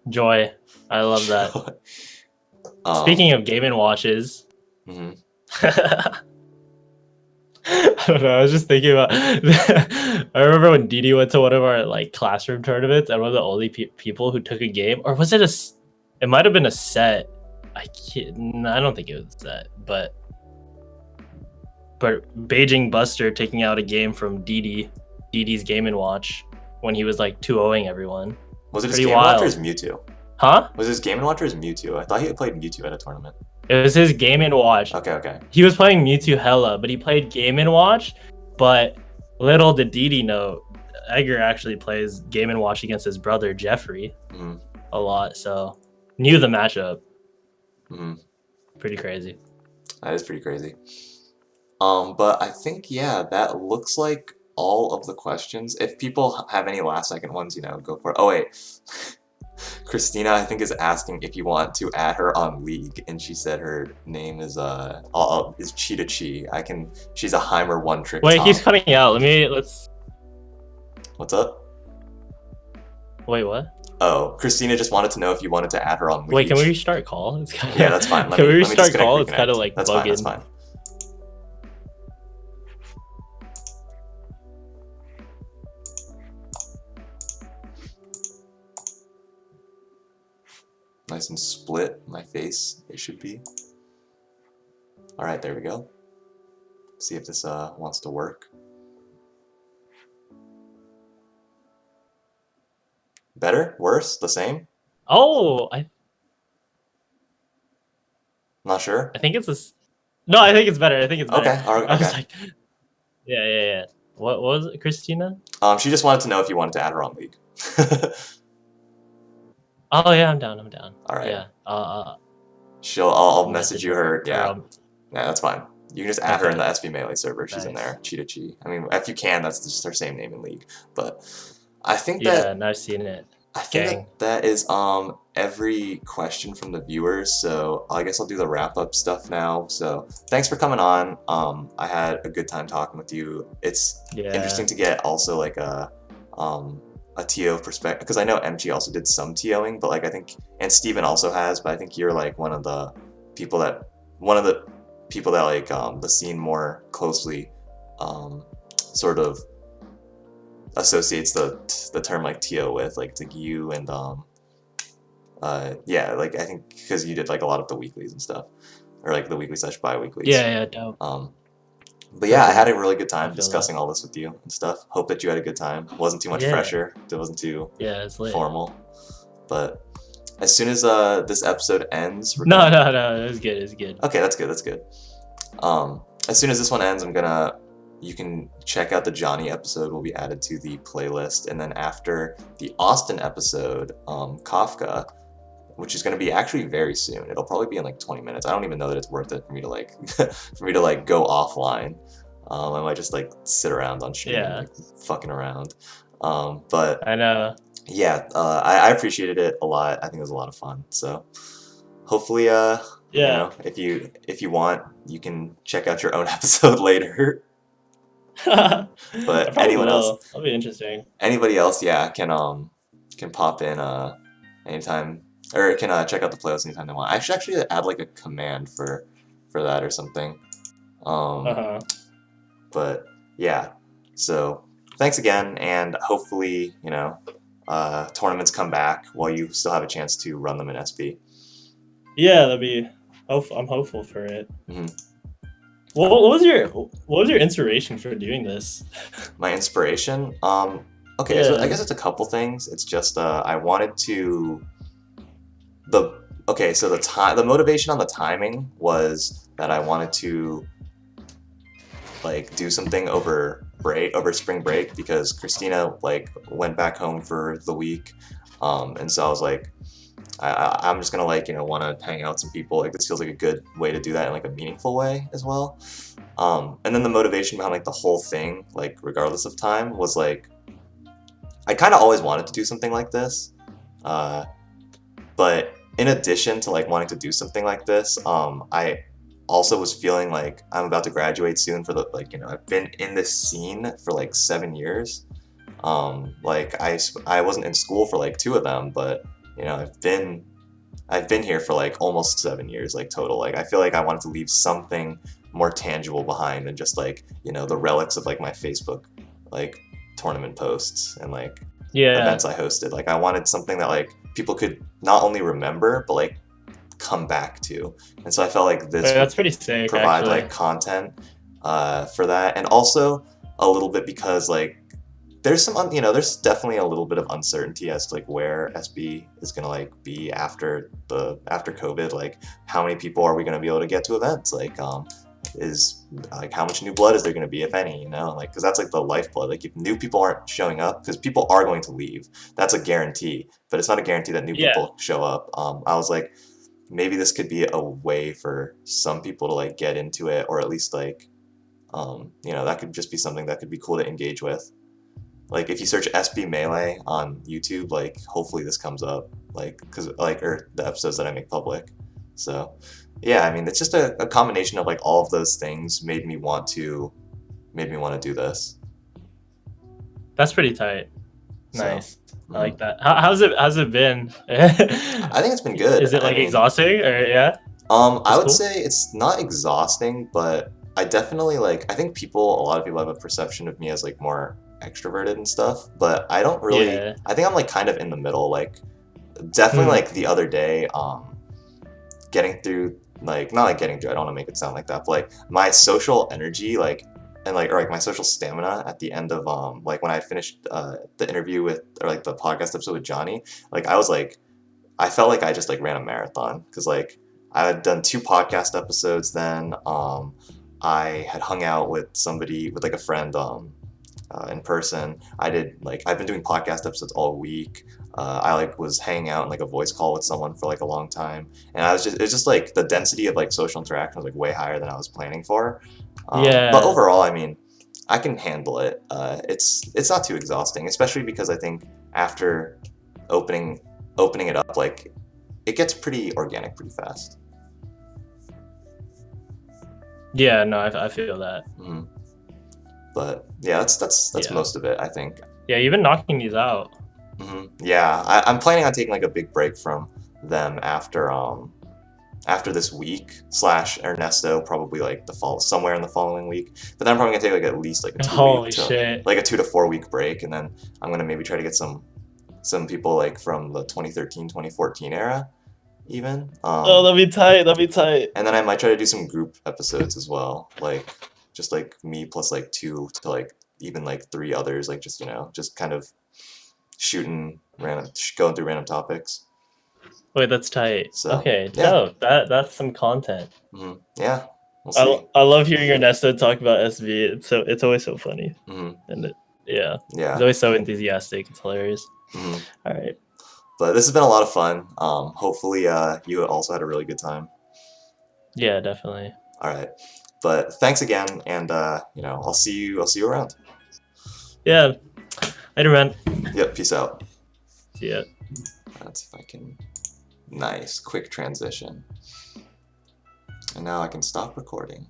Joy. I love that. Speaking of Game & Watches. I don't know, I was just thinking about I remember when Didi went to one of our like classroom tournaments and one of the only people who took a game, or was it it might have been a set. I don't think it was a set, but Beijing Buster taking out a game from Didi's Game & Watch when he was like 2-0ing everyone. Was it his Game & Watch or his Mewtwo? Huh? Was his Game & Watch or his Mewtwo? I thought he had played Mewtwo at a tournament. It was his Game & Watch. Okay. He was playing Mewtwo hella, but he played Game & Watch. But little did Didi know, Edgar actually plays Game & Watch against his brother Jeffrey a lot, so knew the matchup. Pretty crazy. That is pretty crazy. But I think that looks like all of the questions. If people have any last second ones, go for it. Oh wait. Christina, I think, is asking if you want to add her on League, and she said her name is Cheetah Chi. She's a Heimer one-trick. Wait, he's cutting out. Let's. What's up? Wait, what? Oh, Christina just wanted to know if you wanted to add her on League. Wait, can we restart call? It's kind of... Yeah, that's fine. Can we restart call? It's kind of like that's bugging. Fine. Nice and split, my face, it should be. Alright, there we go. See if this wants to work. Better? Worse? The same? Oh, Not sure? I think it's this. No, I think it's better. I think it's better. Okay, alright. I was like, Yeah. What was it, Christina? She just wanted to know if you wanted to add her on League. Oh yeah, I'm down. All right. Yeah. I'll I'll message message you her. her. Yeah. Yeah, that's fine. You can just add her in Okay. the SV Melee server. She's in Nice. there. Cheetah Chi. I mean, if you can, that's just her same name in League. But I think Yeah, that and I've seen it. I think that Gang. that is every question from the viewers. So I guess I'll do the wrap up stuff now. So thanks for coming on. I had a good time talking with you. It's Yeah. interesting to get also like a TO perspective because I know MG also did some TOing, but like I think and Steven also has, but I think you're like people that one of the people that like the scene more closely sort of associates the term like TO with like you and yeah, like I think because you did like a lot of the weeklies and stuff or like the weekly / bi-weeklies. Yeah, dope. But For yeah, I had sure. a really good I time feel that. discussing all this with you and stuff. Hope that you had a good time. It wasn't too much Yeah. pressure. It wasn't too Yeah, it's lit. formal. But as soon as this episode ends, we're No, gonna... It's good. It's good. Okay, that's good. That's good. As soon as this one ends, you can check out the Johnny episode will be added to the playlist, and then after the Austin episode, Kafka, which is going to be actually very soon. It'll probably be in like 20 minutes. I don't even know that it's worth it for me to like for me to like go offline. I might just like sit around on stream and like fucking around. But I know. yeah, I appreciated it a lot. I think it was a lot of fun. So hopefully, you know, if you want, you can check out your own episode later. I But probably anyone else, will. That'll be interesting. anybody else, yeah, can pop in anytime or can check out the playlist anytime they want. I should actually add like a command for that or something. Uh-huh. But yeah, so thanks again, and hopefully you know tournaments come back while you still have a chance to run them in SB. Yeah, that'd be. I'm hopeful for it. Mm-hmm. What was your inspiration for doing this? My inspiration, okay, Yeah. so I guess it's a couple things. It's just I wanted to the motivation on the timing was that I wanted to like do something over spring break because Christina like went back home for the week, and so I was like, I'm just gonna like want to hang out with some people. Like this feels like a good way to do that in like a meaningful way as well. And then the motivation behind like the whole thing, like regardless of time, was like I kind of always wanted to do something like this, but in addition to like wanting to do something like this, I also was feeling like I'm about to graduate soon for the like I've been in this scene for like 7 years. Like I wasn't in school for like 2 of them, but I've been here for like almost 7 years like total. Like I feel like I wanted to leave something more tangible behind than just like the relics of like my Facebook like tournament posts and like events I hosted. Like I wanted something that like people could not only remember but like come back to, and so I felt like this that's pretty sick, provide actually. like content for that, and also a little bit because like there's some there's definitely a little bit of uncertainty as to like where SB is gonna like be after COVID. Like how many people are we gonna be able to get to events? Like is like how much new blood is there going to be, if any, like because that's like the lifeblood. Like if new people aren't showing up, because people are going to leave, that's a guarantee, but it's not a guarantee that new people show up. I was like, maybe this could be a way for some people to like get into it, or at least like that could just be something that could be cool to engage with. Like if you search SB Melee on YouTube, like hopefully this comes up, like because like or the episodes that I make public. So yeah, I mean it's just a combination of like all of those things made me want to do this. That's pretty tight. Nice. So, I like that. How's it been? I think it's been good. Is it like exhausting or yeah? I would say it's not exhausting, but I definitely like I think a lot of people have a perception of me as like more extroverted and stuff, but I don't really I think I'm like kind of in the middle. Like definitely like the other day getting through like not like getting through I don't want to make it sound like that, but like my social energy like and like or like my social stamina at the end of like when I finished the interview with or like the podcast episode with Johnny, like I felt like I just like ran a marathon because like I had done 2 podcast episodes then I had hung out with somebody, with like a friend, in person. I've been doing podcast episodes all week. I like was hanging out in like a voice call with someone for like a long time, and it's just like the density of like social interaction was like way higher than I was planning for. But Yeah. overall, I mean, I can handle it. It's not too exhausting, especially because I think after opening opening it up, like it gets pretty organic pretty fast. Yeah, no, I feel that. Hmm. But yeah, that's Yeah. most of it, I think. Yeah, you've been knocking these out. Yeah, I'm planning on taking like a big break from them after this week slash Ernesto, probably like the fall somewhere in the following week. But then I'm probably gonna take like at least like a Holy shit. 2 to 4 week break, and then I'm gonna maybe try to get some people like from the 2013 2014 era even. Oh, that'd be tight. That'd be tight. And then I might try to do some group episodes as well, like just like me plus like two to like even like three others, like just just kind of shooting random, going through random topics. Wait, that's tight. So Okay, yeah, dope. That's some content. yeah, we'll I see. I love hearing Ernesto talk about SB. It's always so funny, Hmm. and yeah, he's Yeah. always so enthusiastic. It's hilarious. Hmm. All right. But this has been a lot of fun. Hopefully, you also had a really good time. Yeah, definitely. All right, but thanks again, and I'll see you around. Yeah. Later, man. Yep, peace out. See ya. Let's see if I can. Nice, quick transition. And now I can stop recording.